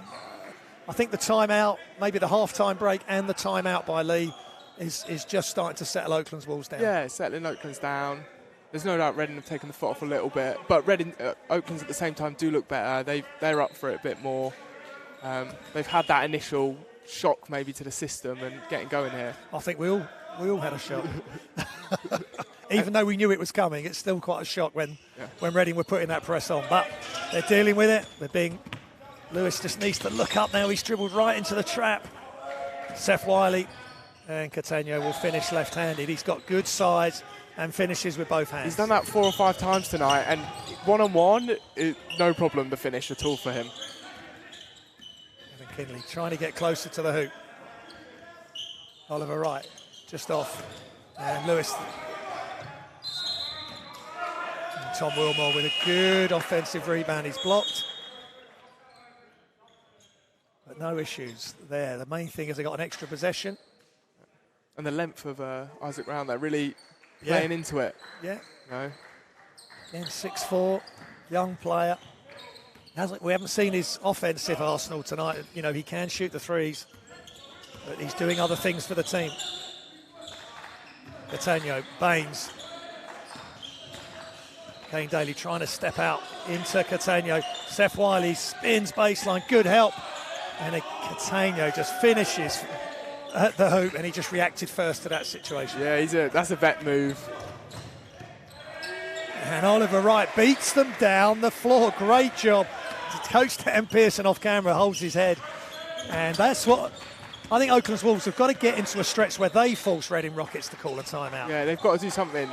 I think the timeout, maybe the half-time break and the timeout by Lee is just starting to settle Oakland's Wolves down. Yeah, settling Oakland's down. There's no doubt Reading have taken the foot off a little bit, but Oakland's at the same time do look better. They're up for it a bit more. They've had that initial shock maybe to the system and getting going here. I think we all had a shock. Even though we knew it was coming, it's still quite a shock when Reading were putting that press on. But they're dealing with it. Lewis just needs to look up now. He's dribbled right into the trap. Seth Wiley and Cartaño will finish left-handed. He's got good size and finishes with both hands. He's done that 4 or 5 times tonight, and one-on-one, no problem to finish at all for him. Evan Kinley trying to get closer to the hoop. Oliver Wright just off. And Lewis. And Tom Wilmore with a good offensive rebound. He's blocked. But no issues there. The main thing is they got an extra possession. And the length of Isaac Round there, really playing into it. Yeah. No. Again, 6'4", young player. We haven't seen his offensive arsenal tonight. You know, he can shoot the threes, but he's doing other things for the team. Catania, Baines. Kane Daly trying to step out into Catania. Seth Wiley spins baseline, good help. And Catania just finishes at the hoop, and he just reacted first to that situation. Yeah, that's a vet move. And Oliver Wright beats them down the floor. Great job. Coach Dan Pearson off camera holds his head. And that's what I think Oakland's Wolves have got to get into a stretch where they force Reading Rockets to call a timeout. Yeah, they've got to do something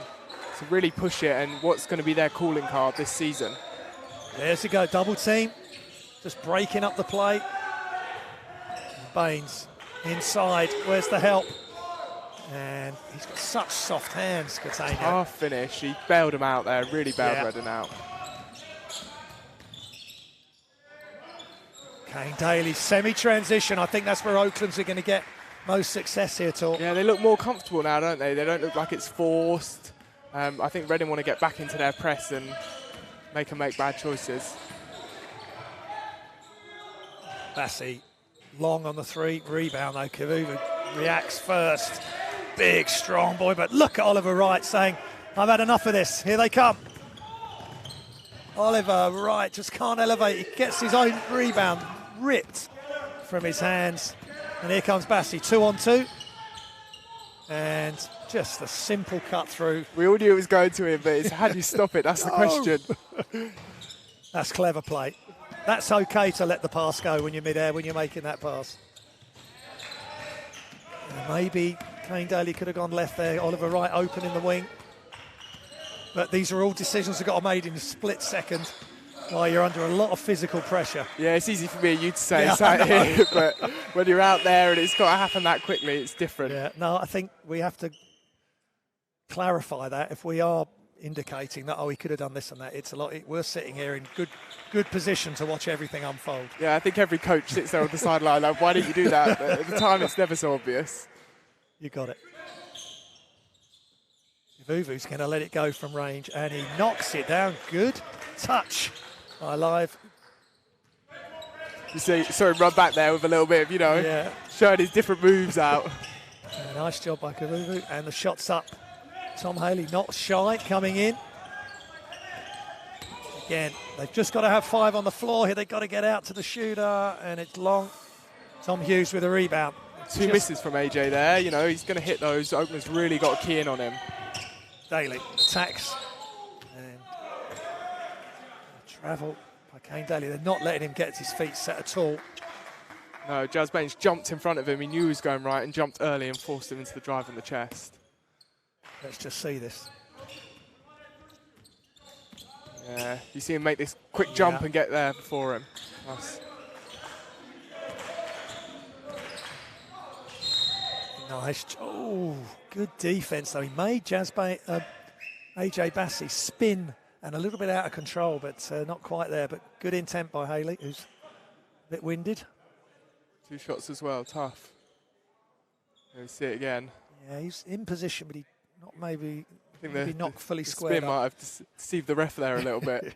to really push it, and what's going to be their calling card this season. There's a go, double team. Just breaking up the play. Baines inside, where's the help? And he's got such soft hands, Catania. Tough finish, he bailed him out there, really bailed Reading out. Kane Daly, semi-transition. I think that's where Oakland's are going to get most success here, Tor. Yeah, they look more comfortable now, don't they? They don't look like it's forced. I think Reading want to get back into their press and make them make bad choices. Bassi, long on the three. Rebound, though. Kavuvu reacts first. Big, strong boy, but look at Oliver Wright saying, I've had enough of this. Here they come. Oliver Wright just can't elevate. He gets his own rebound ripped from his hands. And here comes Bassi, 2-on-2. And just a simple cut through. We all knew it was going to him, but it's how do you stop it? That's the question. That's clever play. That's okay to let the pass go when you're mid-air, when you're making that pass. And maybe Kane Daly could have gone left there. Oliver Wright open in the wing. But these are all decisions that got made in a split second while you're under a lot of physical pressure. Yeah, it's easy for me and you to say it's out here, but when you're out there and it's got to happen that quickly, it's different. Yeah, no, I think we have to clarify that. If we are indicating that, he could have done this and that, it's a lot. We're sitting here in good position to watch everything unfold. Yeah, I think every coach sits there on the sideline like, why didn't you do that? But at the time, it's never so obvious. You got it. Vuvu's going to let it go from range, and he knocks it down. Good touch by Live. You saw him run back there with a little bit of, showing his different moves out. Nice job by Kavuvu, and the shot's up. Tom Haley not shy, coming in. Again, they've just got to have 5 on the floor here. They've got to get out to the shooter, and it's long. Tom Hughes with a rebound. Two misses from AJ there. He's going to hit those. Oakland's really got a key in on him. Daly attacks, and travel by Kane Daly. They're not letting him get his feet set at all. No, Jazz Baines jumped in front of him. He knew he was going right and jumped early and forced him into the drive on the chest. Let's just see this. Yeah, you see him make this quick jump and get there before him. Nice. Nice. Oh, good defense, though. He made AJ Bassi spin and a little bit out of control, but not quite there. But good intent by Haley, who's a bit winded. 2 shots as well, tough. There we see it again. Yeah, he's in position, but he maybe not fully the squared spin up. might have deceived the ref there a little bit.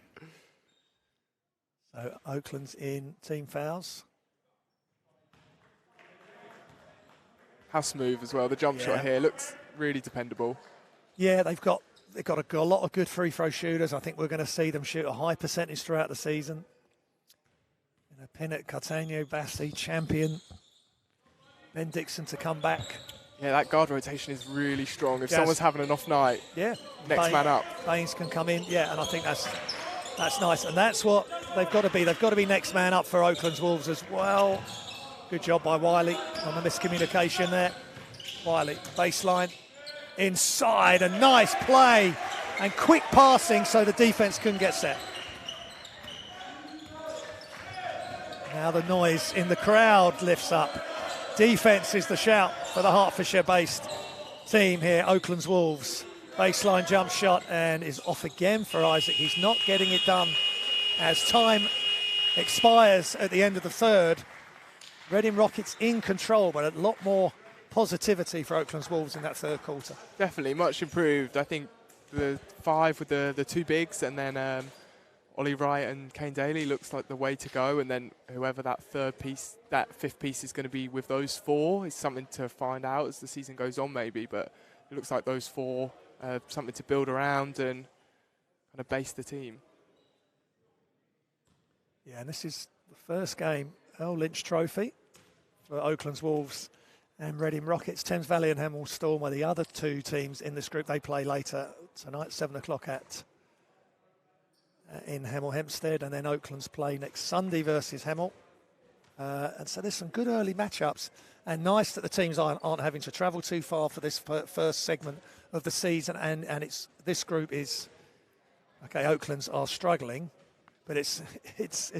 So Oakland's in team fouls. How smooth as well. The jump shot here looks really dependable. Yeah, they've got a lot of good free throw shooters. I think we're going to see them shoot a high percentage throughout the season. Pinnock, Catania, Bassi, champion. Ben Dixon to come back. Yeah, that guard rotation is really strong. If someone's having an off night, next man up. Baines can come in, and I think that's nice. And that's what they've got to be. They've got to be next man up for Oakland's Wolves as well. Good job by Wiley on the miscommunication there. Wiley, baseline, inside, a nice play and quick passing so the defense couldn't get set. Now the noise in the crowd lifts up. Defense is the shout for the Hertfordshire-based team here, Oakland's Wolves. Baseline jump shot and is off again for Isaac. He's not getting it done as time expires at the end of the third. Reading Rockets in control, but a lot more positivity for Oakland's Wolves in that third quarter. Definitely, much improved. I think the 5 with the 2 bigs, and then Ollie Wright and Kane Daly looks like the way to go, and then whoever that fifth piece is going to be with those four is something to find out as the season goes on, maybe. But it looks like those four something to build around and kind of base the team. Yeah, and this is the first game, L Lynch Trophy for Oaklands Wolves and Reading Rockets. Thames Valley and Hemel Storm are the other two teams in this group. They play later tonight, 7 o'clock in Hemel Hempstead, and then Oaklands play next Sunday versus Hemel. And so there's some good early matchups, and nice that the teams aren't having to travel too far for this first segment of the season. And this group is okay. Oaklands are struggling, but it's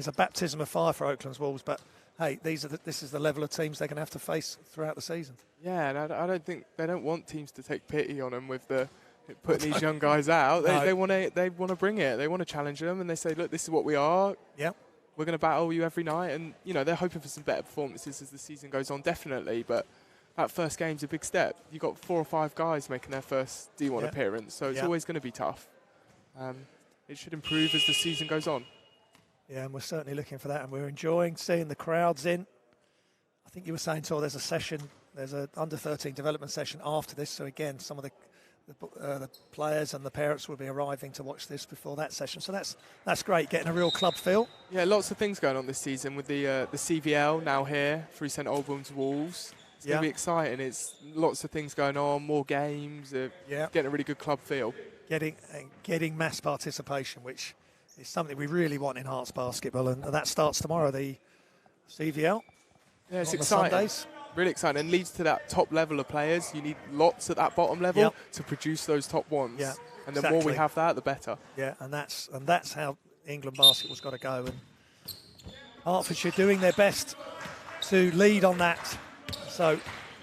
a baptism of fire for Oaklands Wolves. But hey, this is the level of teams they're going to have to face throughout the season. Yeah, and I don't think they don't want teams to take pity on them with putting these young guys out. They want to bring it. They want to challenge them, and they say, look, this is what we are. Yeah. We're going to battle you every night, and they're hoping for some better performances as the season goes on, definitely. But that first game's a big step. You've got 4 or 5 guys making their first D1 appearance, so it's always going to be tough. It should improve as the season goes on. Yeah, and we're certainly looking for that, and we're enjoying seeing the crowds in. I think you were saying, Tor, there's an under-13 development session after this, so again, some of the players and the parents will be arriving to watch this before that session. So that's great, getting a real club feel. Yeah, lots of things going on this season with the CVL now here, Free St Albans Wolves. It's going to be exciting. It's lots of things going on, more games, getting a really good club feel. Getting mass participation, which is something we really want in Hearts basketball, and that starts tomorrow, the CVL. Yeah, it's exciting. Sundays. Really exciting, and leads to that top level of players. You need lots at that bottom level to produce those top ones. Yeah, and the more we have that, the better. Yeah, and that's how England basketball's got to go. And Hertfordshire doing their best to lead on that. So,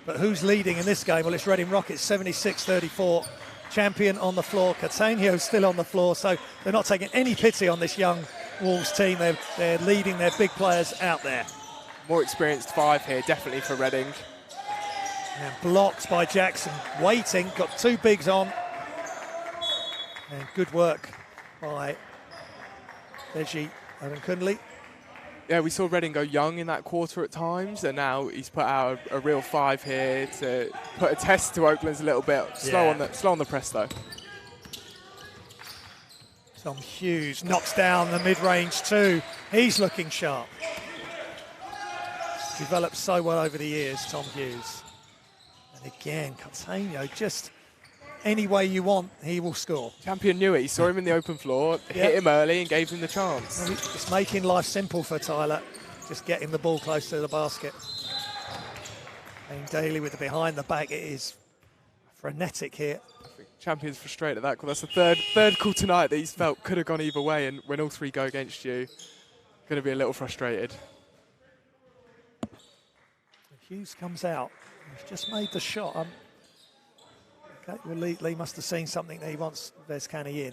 but who's leading in this game? Well, it's Reading Rockets, 76-34. Champion on the floor. Catania's still on the floor, so they're not taking any pity on this young Wolves team. They're leading their big players out there. More experienced 5 here, definitely for Reading. And blocked by Jackson, waiting, got 2 bigs on. And good work by Deji Ogunkunle. Yeah, we saw Reading go young in that quarter at times, and now he's put out a real 5 here to put a test to Oaklands a little bit. Slow on the press though. Tom Hughes knocks down the mid-range 2. He's looking sharp. Developed so well over the years, Tom Hughes. And again, Catania, just any way you want, he will score. Champion knew it. He saw him in the open floor, hit him early and gave him the chance. Well, it's making life simple for Tyler, just getting the ball close to the basket. And Daly with the behind the back, it is frenetic here. I think Champion's frustrated at that call. That's the third call tonight that he's felt could have gone either way, and when all 3 go against you, going to be a little frustrated. Hughes comes out. He's just made the shot. Okay, well, Lee must have seen something that he wants Vescani in.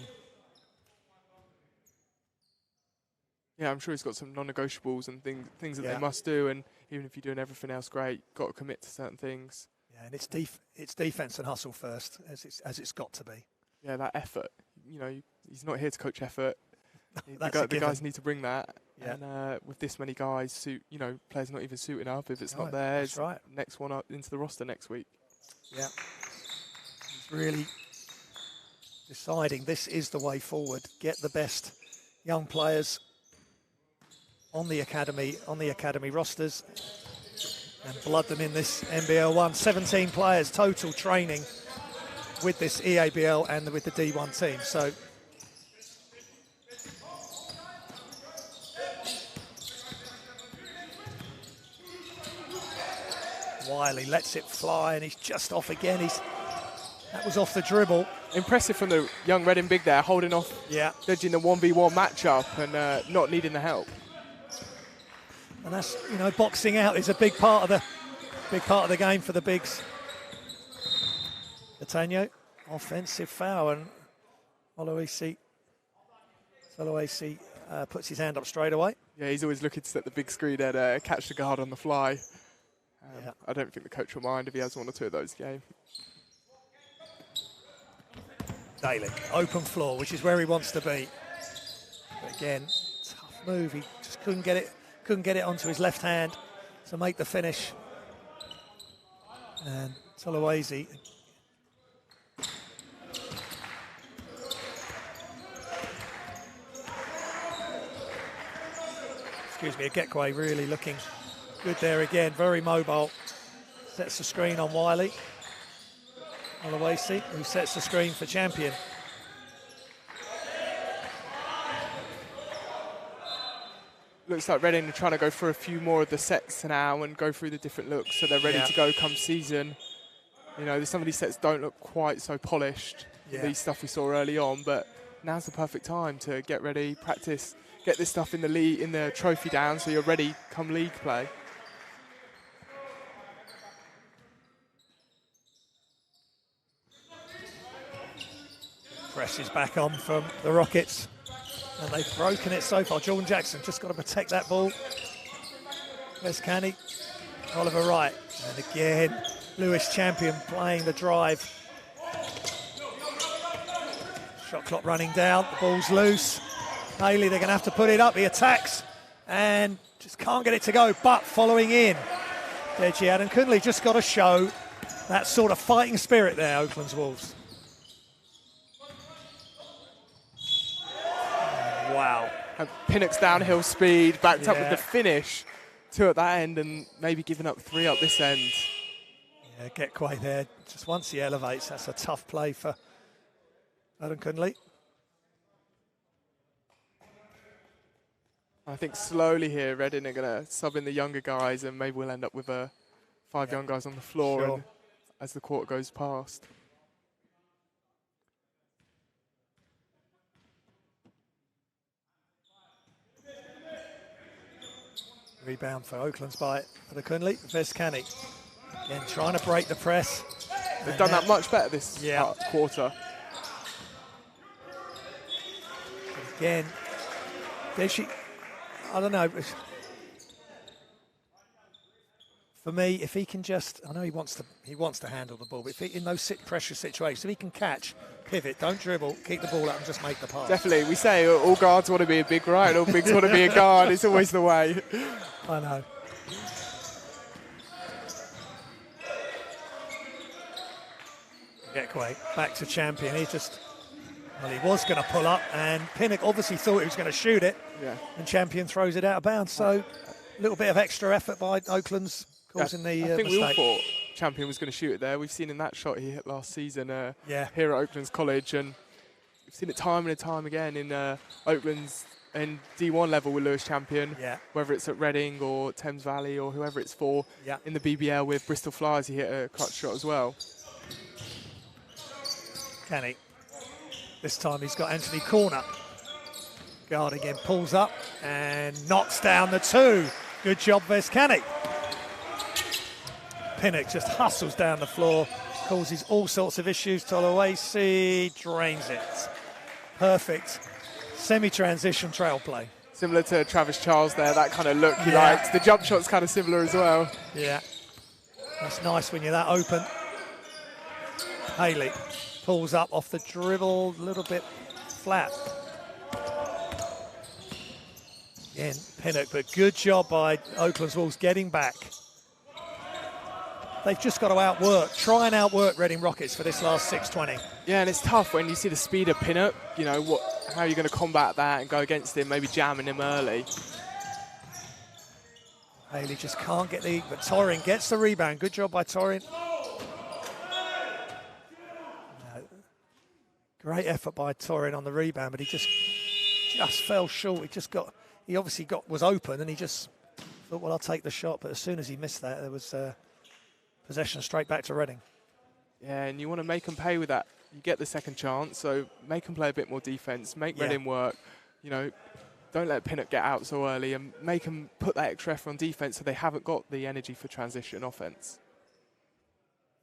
Yeah, I'm sure he's got some non-negotiables and things that they must do, and even if you're doing everything else great, got to commit to certain things. Yeah, and it's defense and hustle first, as it's got to be. Yeah, that effort. He's not here to coach effort. The guys need to bring that. Yeah. And with this many guys, players not even suiting up. If it's not there, it's next one up into the roster next week. Yeah. He's really deciding this is the way forward. Get the best young players on the academy rosters and blood them in this NBL 1. 17 players total training with this EABL and with the D1 team. So Wiley lets it fly, and he's just off again. That was off the dribble. Impressive from the young Reading big there, holding off, dodging the 1v1 matchup and not needing the help. And that's, boxing out is a big part of the game for the bigs. Catania, offensive foul, and Oloisi puts his hand up straight away. Yeah, he's always looking to set the big screen and catch the guard on the fly. I don't think the coach will mind if he has 1 or 2 of those a game. Daly, open floor, which is where he wants to be. But again, tough move. He just couldn't get it onto his left hand to make the finish. And Tolowazy. Excuse me, Agekwe really looking good there again, very mobile. Sets the screen on Wiley. Oluwaseyi, who sets the screen for Champion. Looks like Reading are trying to go through a few more of the sets now and go through the different looks so they're ready to go come season. You know, some of these sets don't look quite so polished, these stuff we saw early on, but now's the perfect time to get ready, practice, get this stuff in the trophy down so you're ready come league play. Press is back on from the Rockets, and they've broken it so far. Jordan Jackson just got to protect that ball. There's Canny, Oliver Wright, and again, Lewis Champion playing the drive. Shot clock running down, the ball's loose. Haley, they're going to have to put it up. He attacks and just can't get it to go, but following in. Deji Adam-Kunle just got to show that sort of fighting spirit there, Oakland's Wolves. Wow. And Pinnock's downhill speed, backed up with the finish. 2 at that end and maybe giving up 3 up this end. Yeah, Agekwe there. Just once he elevates, that's a tough play for Adam-Kunle. I think slowly here, Reading are going to sub in the younger guys and maybe we'll end up with 5 young guys on the floor and as the quarter goes past. Rebound for Oakland's by Adam-Kunle. Vescani again trying to break the press. They've done that much better this quarter. Again, I don't know. For me, if he can just, I know he wants to handle the ball, but if he, in those pressure situations, if he can catch, pivot, don't dribble, keep the ball up and just make the pass. Definitely. We say all guards want to be a big right, all bigs want to be a guard. It's always the way. I know. Agekwe back to Champion. He was going to pull up, and Pinnock obviously thought he was going to shoot it, and Champion throws it out of bounds. So a little bit of extra effort by Oakland's causing the I think mistake. we all thought Champion was going to shoot it there. We've seen in that shot he hit last season here at Oaklands College, and we've seen it time and time again in Oakland's and D1 level with Lewis Champion, whether it's at Reading or Thames Valley or whoever it's for. In the BBL with Bristol Flyers, he hit a clutch shot as well. Kenny. This time he's got Anthony Corner. Guard again, pulls up and knocks down the 2. Good job, Vescani. Pinnock just hustles down the floor, causes all sorts of issues. Tolowaseyi drains it. Perfect semi-transition trail play. Similar to Travis Charles there, that kind of look he likes. The jump shot's kind of similar as well. Yeah, that's nice when you're that open. Haley pulls up off the dribble, a little bit flat. Again, Pinnock, but good job by Oakland's Wolves getting back. They've just got to try and outwork Reading Rockets for this last 6:20. Yeah, and it's tough when you see the speed of Pinnock, you know, how are you going to combat that and go against him, maybe jamming him early. Haley just can't get but Torrin gets the rebound. Good job by Torrin. Great effort by Torrin on the rebound, but he just fell short. He obviously was open and he just thought, well, I'll take the shot. But as soon as he missed that, there was possession straight back to Reading. Yeah, and you want to make them pay with that. You get the second chance, so make them play a bit more defense, make Reading work. You know, don't let Pinnock get out so early and make them put that extra effort on defense so they haven't got the energy for transition offense.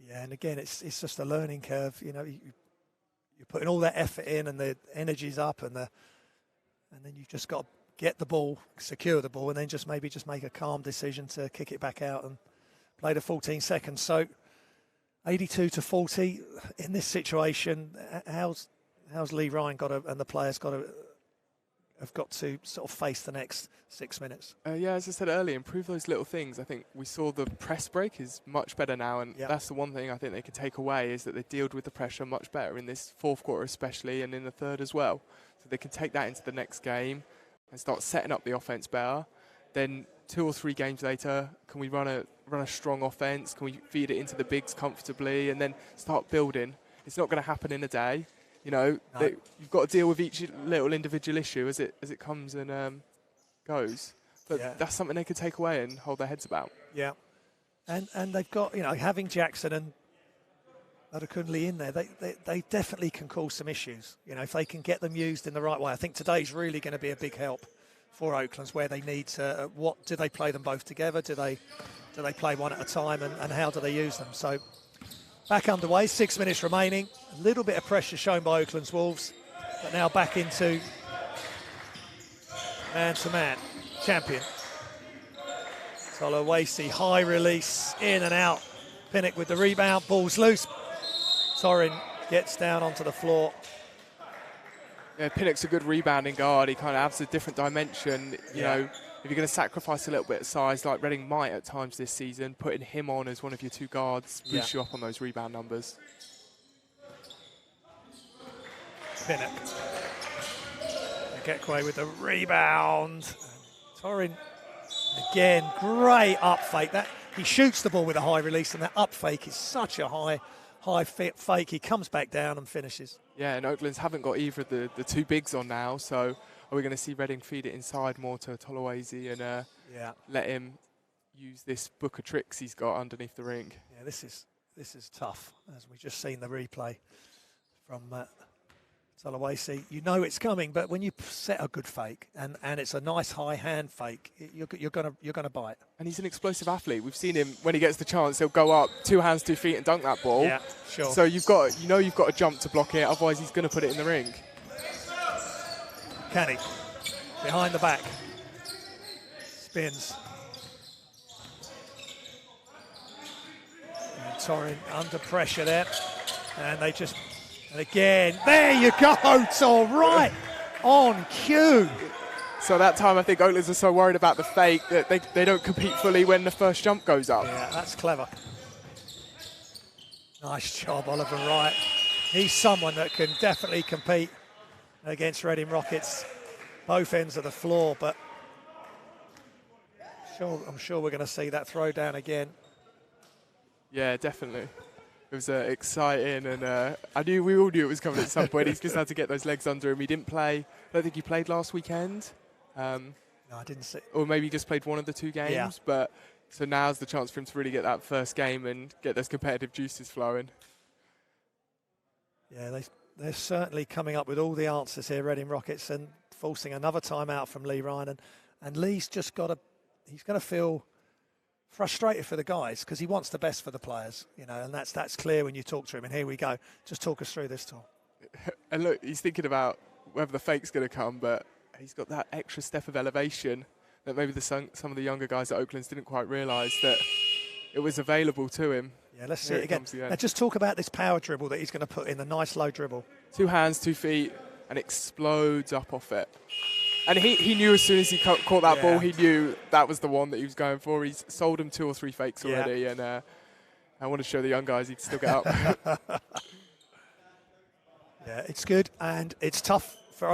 Yeah, and again, it's just a learning curve. You know, you're putting all that effort in and the energy's up and then you've just got to get the ball, secure the ball, and then just maybe make a calm decision to kick it back out and play the 14 seconds. So 82-40 in this situation. How's Lee Ryan and the players got to have got to sort of face the next 6 minutes. Yeah, as I said earlier, improve those little things. I think we saw the press break is much better now, and that's the one thing I think they can take away is that they dealt with the pressure much better in this fourth quarter especially, and in the third as well. So they can take that into the next game and start setting up the offense better. Then 2 or 3 games later, can we run a strong offense? Can we feed it into the bigs comfortably and then start building? It's not going to happen in a day. You know, you've got to deal with each little individual issue as it comes and goes. But that's something they could take away and hold their heads about. Yeah, and they've got, you know, having Jackson and Adekunle in there, they definitely can cause some issues. You know, if they can get them used in the right way. I think today's really going to be a big help for Oaklands, where they need to. What do they play them both together? Do they play one at a time, and how do they use them? So back underway, 6 minutes remaining. A little bit of pressure shown by Oaklands Wolves, but now back into man-to-man champion. Tolawasi, high release, in and out. Pinnock with the rebound, ball's loose. Torrin gets down onto the floor. Yeah, Pinnock's a good rebounding guard. He kind of adds a different dimension. You know, if you're going to sacrifice a little bit of size, like Reading might at times this season, putting him on as one of your 2 guards boosts you up on those rebound numbers. Pinnock. Gekwe with the rebound. Torrin again, great up fake. That he shoots the ball with a high release, and that up fake is such a high fit fake. He comes back down and finishes. Yeah, and Oaklands haven't got either of the 2 bigs on now, so are we going to see Reading feed it inside more to Tolawasi and let him use this book of tricks he's got underneath the ring? Yeah, this is tough, as we've just seen the replay from Tolawasi. You know it's coming, but when you set a good fake and it's a nice high hand fake, you're gonna bite. And he's an explosive athlete. We've seen him when he gets the chance, he'll go up 2 hands, 2 feet and dunk that ball. Yeah, sure. So you've got to jump to block it, otherwise he's going to put it in the ring. Can he? Behind the back. Spins. And Torrin under pressure there. And they just, and again, there you go, it's all right. On cue. So that time I think Oaklands are so worried about the fake that they don't compete fully when the first jump goes up. Yeah, that's clever. Nice job, Oliver Wright. He's someone that can definitely compete against Reading Rockets, both ends of the floor, but I'm sure we're going to see that throw down again. Yeah, definitely. It was exciting, and we all knew it was coming at some point. He's just had to get those legs under him. He didn't play. I don't think he played last weekend. No, I didn't see. Or maybe he just played one of the 2 games. Yeah. But so now's the chance for him to really get that first game and get those competitive juices flowing. Yeah, they're certainly coming up with all the answers here, Reading Rockets, and forcing another timeout from Lee Ryan. And Lee's just he's going to feel frustrated for the guys because he wants the best for the players, you know, and that's clear when you talk to him. And here we go. Just talk us through this, Tom. And look, he's thinking about whether the fake's going to come, but he's got that extra step of elevation that maybe some of the younger guys at Oaklands didn't quite realise that it was available to him. Yeah, let's see it again. Now just talk about this power dribble that he's going to put in, the nice low dribble. 2 hands, 2 feet, and explodes up off it. And he knew as soon as he caught that ball, he knew that was the one that he was going for. He's sold him 2 or 3 fakes already, and I want to show the young guys he can still get up. Yeah, it's good, and it's tough for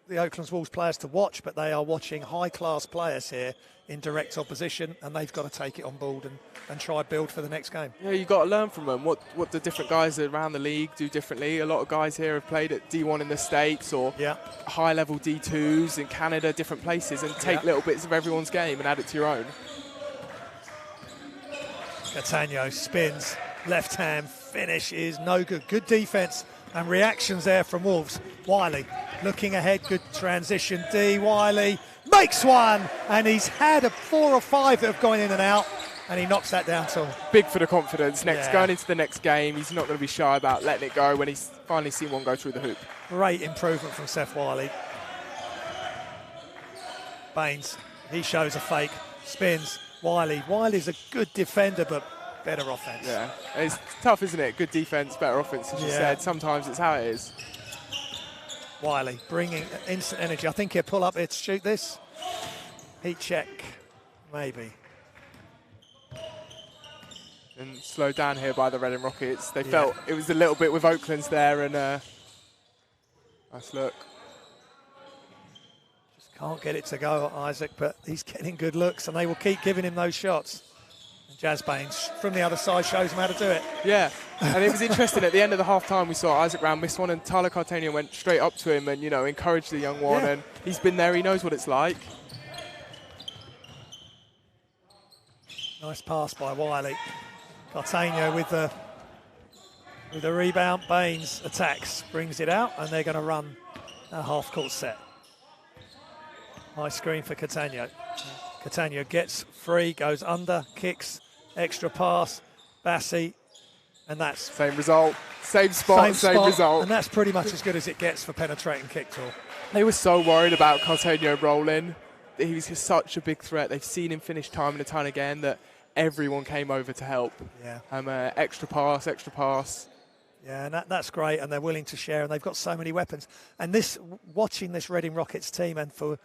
the Oaklands Wolves players to watch, but they are watching high-class players here in direct opposition, and they've got to take it on board and try build for the next game. Yeah, you've got to learn from them. What the different guys around the league do differently. A lot of guys here have played at D1 in the States or high-level D2s in Canada, different places, and take little bits of everyone's game and add it to your own. Catania spins, left hand finish is no good. Good defence and reactions there from Wolves. Wiley looking ahead, good transition. Wiley makes one, and he's had 4 or 5 that have gone in and out, and he knocks that down tall. Big for the confidence. Going into the next game, he's not going to be shy about letting it go when he's finally seen one go through the hoop. Great improvement from Seth Wiley. Baines, he shows a fake, spins. Wiley's a good defender, but better offense. Yeah, it's tough, isn't it? Good defense, better offense, as you said. Sometimes it's how it is. Wiley bringing instant energy. I think he'll pull up here to shoot this. Heat check, maybe. And slowed down here by the Reading Rockets. They felt it was a little bit with Oaklands there, and nice look. Just can't get it to go, Isaac, but he's getting good looks, and they will keep giving him those shots. And Jazz Baines from the other side shows him how to do it. Yeah, and it was interesting. At the end of the half-time, we saw Isaac Round miss one, and Tyler Cartania went straight up to him and, you know, encouraged the young one, and he's been there. He knows what it's like. Nice pass by Wiley. Cartania with the rebound. Baines attacks, brings it out, and they're going to run a half-court set. High screen for Catania. Catania gets free, goes under, kicks, extra pass, Bassi, and that's... Same result, same spot, same result. And that's pretty much as good as it gets for penetrating kick tool. They were so worried about Cartania rolling. He was just such a big threat. They've seen him finish time and time again that everyone came over to help. Yeah. Extra pass. Yeah, and that's great, and they're willing to share, and they've got so many weapons. And this, watching this Reading Rockets team, and for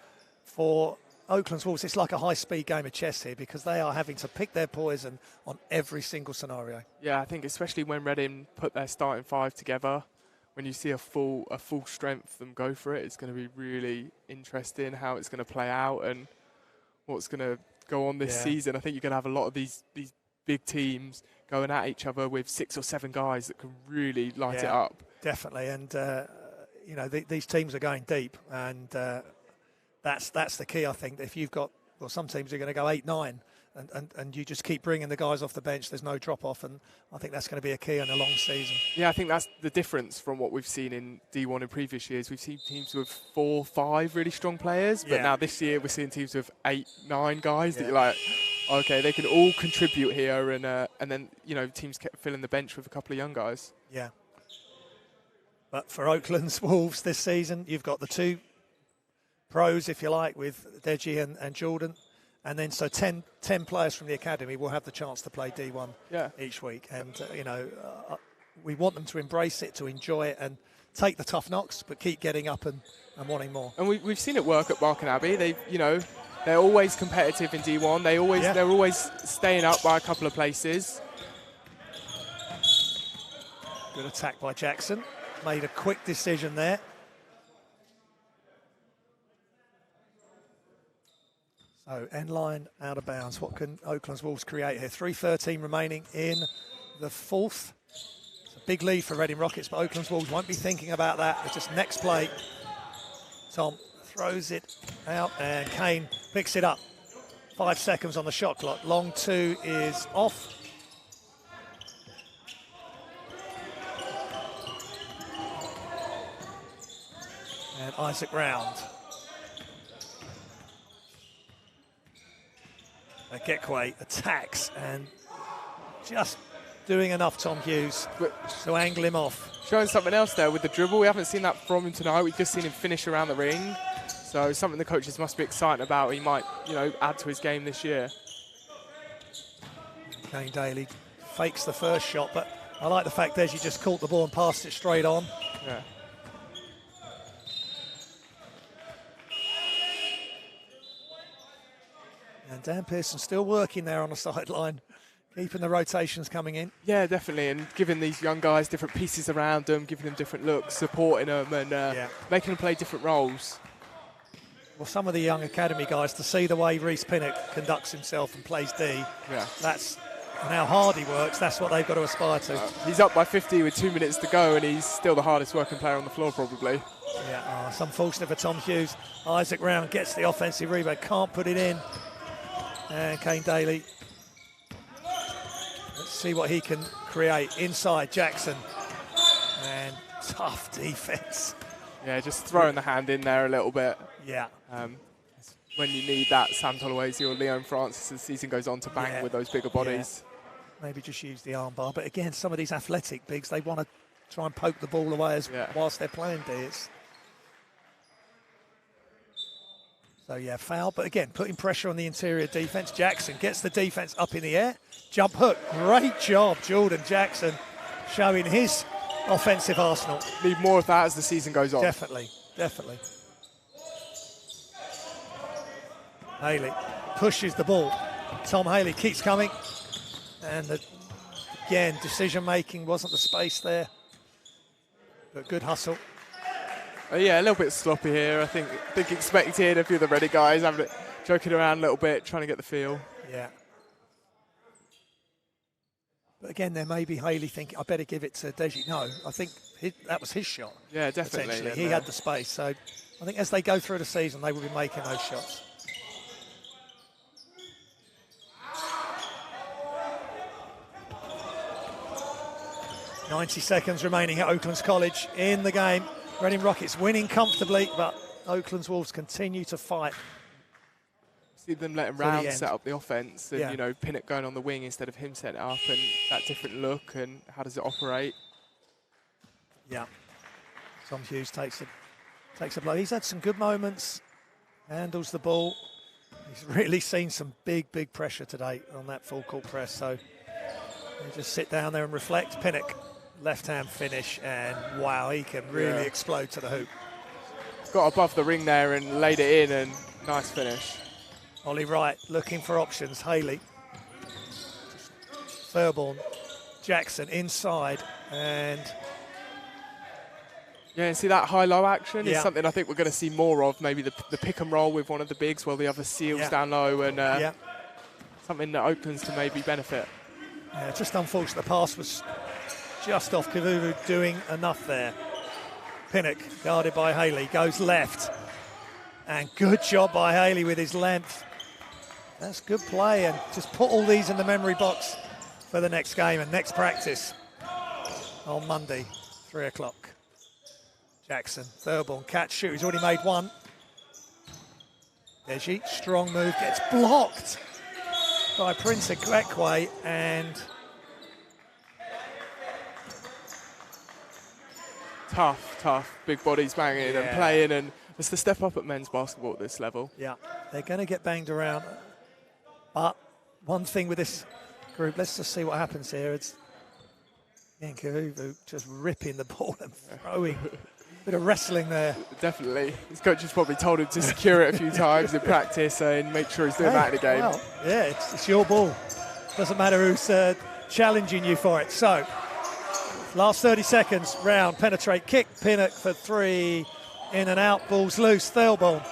Oaklands Wolves, it's like a high-speed game of chess here, because they are having to pick their poison on every single scenario. Yeah, I think especially when Reading put their starting five together, when you see a full strength them go for it, it's going to be really interesting how it's going to play out and what's going to go on this season. I think you're going to have a lot of these big teams going at each other with 6 or 7 guys that can really light it up. Definitely, and you know, these teams are going deep, and that's the key. I think if you've got, well, some teams are going to go 8-9, and you just keep bringing the guys off the bench. There's no drop off, and I think that's going to be a key in a long season. Yeah, I think that's the difference from what we've seen in D1 in previous years. We've seen teams with 4 or 5 really strong players, but now this year we're seeing teams with 8, 9 guys that you're like, okay, they can all contribute here, and then, you know, teams kept filling the bench with a couple of young guys. Yeah. But for Oakland's Wolves this season, you've got the 2 pros, if you like, with Deji and Jordan. And then so 10 players from the academy will have the chance to play D1 each week. And, you know, we want them to embrace it, to enjoy it, and take the tough knocks, but keep getting up and wanting more. And we've seen it work at Barking Abbey. They're always competitive in D1. They're always staying up by a couple of places. Good attack by Jackson. Made a quick decision there. So, end line out of bounds. What can Oakland's Wolves create here? 3:13 remaining in the fourth. It's a big lead for Reading Rockets, but Oakland's Wolves won't be thinking about that. It's just next play. Tom throws it out, and Kane picks it up. 5 seconds on the shot clock. Long 2 is off. And Isaac Round. Gekwe attacks and just doing enough, Tom Hughes, to angle him off. Showing something else there with the dribble. We haven't seen that from him tonight. We've just seen him finish around the ring. So something the coaches must be excited about. He might, you know, add to his game this year. Kane Daly fakes the first shot, but I like the fact that he just caught the ball and passed it straight on. Yeah. And Dan Pearson still working there on the sideline, keeping the rotations coming in. Yeah, definitely, and giving these young guys different pieces around them, giving them different looks, supporting them, and making them play different roles. Well, some of the young academy guys, to see the way Reece Pinnock conducts himself and plays D, and how hard he works, that's what they've got to aspire to. He's up by 50 with 2 minutes to go, and he's still the hardest working player on the floor, probably. Yeah, it's unfortunate for Tom Hughes. Isaac Round gets the offensive rebound, can't put it in. And Kane Daly, let's see what he can create. Inside, Jackson. And tough defense. Yeah, just throwing the hand in there a little bit. Yeah. When you need that Sam Toloese or Leon Francis as the season goes on to bang with those bigger bodies. Yeah. Maybe just use the arm bar. But again, some of these athletic bigs, they want to try and poke the ball away whilst they're playing D. So, foul. But again, putting pressure on the interior defence. Jackson gets the defence up in the air. Jump hook. Great job, Jordan Jackson, showing his offensive arsenal. Need more of that as the season goes on. Definitely. definitely. Haley pushes the ball. Tom Haley keeps coming. And again, decision-making wasn't the space there. But good hustle. Yeah, a little bit sloppy here. I think expected a few of the Reading guys joking around a little bit, trying to get the feel. Yeah. But again, there may be Haley thinking, I better give it to Deji. No, I think that was his shot. Yeah, definitely. He had the space. So I think as they go through the season, they will be making those shots. .90 seconds remaining at Oaklands College in the game. Reading Rockets winning comfortably, but Oaklands Wolves continue to fight. See them letting Round set up the offense and, Pinnock going on the wing instead of him setting it up, and that different look and how does it operate? Yeah. Tom Hughes takes a blow. He's had some good moments, handles the ball. He's really seen some big pressure today on that full court press, so you just sit down there and reflect. Pinnock, left-hand finish, and wow, he can really explode to the hoop. Got above the ring there and laid it in, and nice finish. Ollie Wright looking for options. Haley. Thurborn. Jackson inside, and yeah, and see that high-low action is something I think we're going to see more of. Maybe the pick and roll with one of the bigs while the other seals down low, and something that Oaklands can maybe benefit. Yeah, just unfortunate. The pass was just off Kavuvu doing enough there. Pinnock, guarded by Haley, goes left. And good job by Haley with his length. That's good play, and just put all these in the memory box for the next game and next practice on Monday, 3 o'clock. Jackson, Thurborn, catch, shoot. He's already made one. Deji, strong move, gets blocked by Prince Ekwe, and tough, big bodies banging and playing, and it's the step up at men's basketball at this level. Yeah, they're going to get banged around. But one thing with this group, let's just see what happens here. It's Kavuvu just ripping the ball and throwing. Bit of wrestling there. Definitely. His coach has probably told him to secure it a few times in practice and make sure he's doing that in the game. Well, yeah, it's your ball. Doesn't matter who's challenging you for it. So, last 30 seconds, Round, penetrate, kick, Pinnock for three, in and out, ball's loose, Thurborn.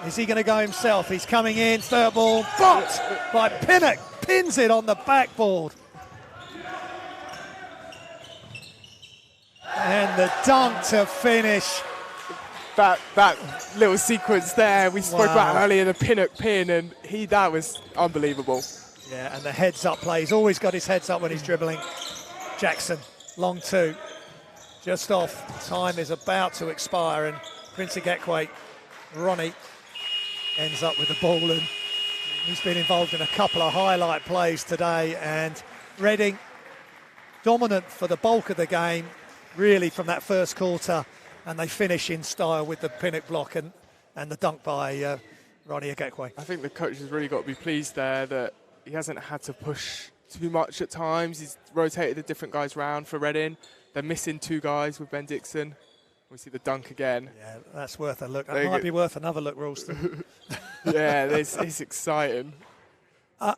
Is he going to go himself? He's coming in, Thurborn, blocked by Pinnock, pins it on the backboard. And the dunk to finish. That little sequence there, we spoke about earlier, the Pinnock pin, and that was unbelievable. Yeah, and the heads-up play. He's always got his heads up when he's dribbling. Jackson, long two, just off. Time is about to expire, and Prince Ekwe, Ronnie, ends up with the ball, and he's been involved in a couple of highlight plays today, and Reading dominant for the bulk of the game, really from that first quarter, and they finish in style with the Pinnock block and the dunk by Ronnie Ekwe. I think the coach has really got to be pleased there that he hasn't had to push too much at times. He's rotated the different guys round for Reading. They're missing two guys with Ben Dixon. We see the dunk again. Yeah, that's worth a look. That might be worth another look, Ralston. Yeah, it's exciting.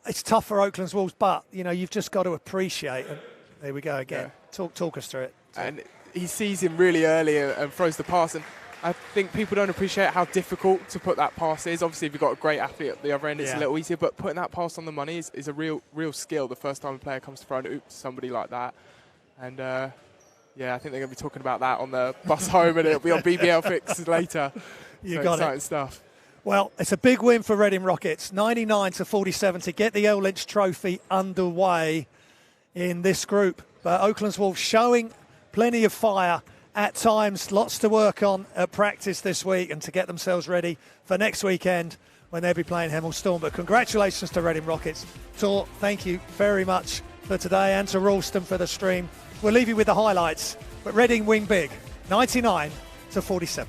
It's tough for Oakland's Wolves, but, you've just got to appreciate, and there we go again. Yeah. Talk us through it. And he sees him really early and throws the pass, and I think people don't appreciate how difficult to put that pass is. Obviously, if you've got a great athlete at the other end, it's a little easier, but putting that pass on the money is a real skill the first time a player comes to throw an oop to somebody like that. And, I think they're going to be talking about that on the bus home, and it'll be on BBL Fix later. You got exciting it. Stuff. Well, it's a big win for Reading Rockets, 99-47 to get the L Lynch Trophy underway in this group. But Oakland's Wolves showing plenty of fire at times, lots to work on at practice this week and to get themselves ready for next weekend when they'll be playing Hemel Storm. But congratulations to Reading Rockets. Tor, thank you very much for today, and to Ralston for the stream. We'll leave you with the highlights, but Reading win big, 99-47.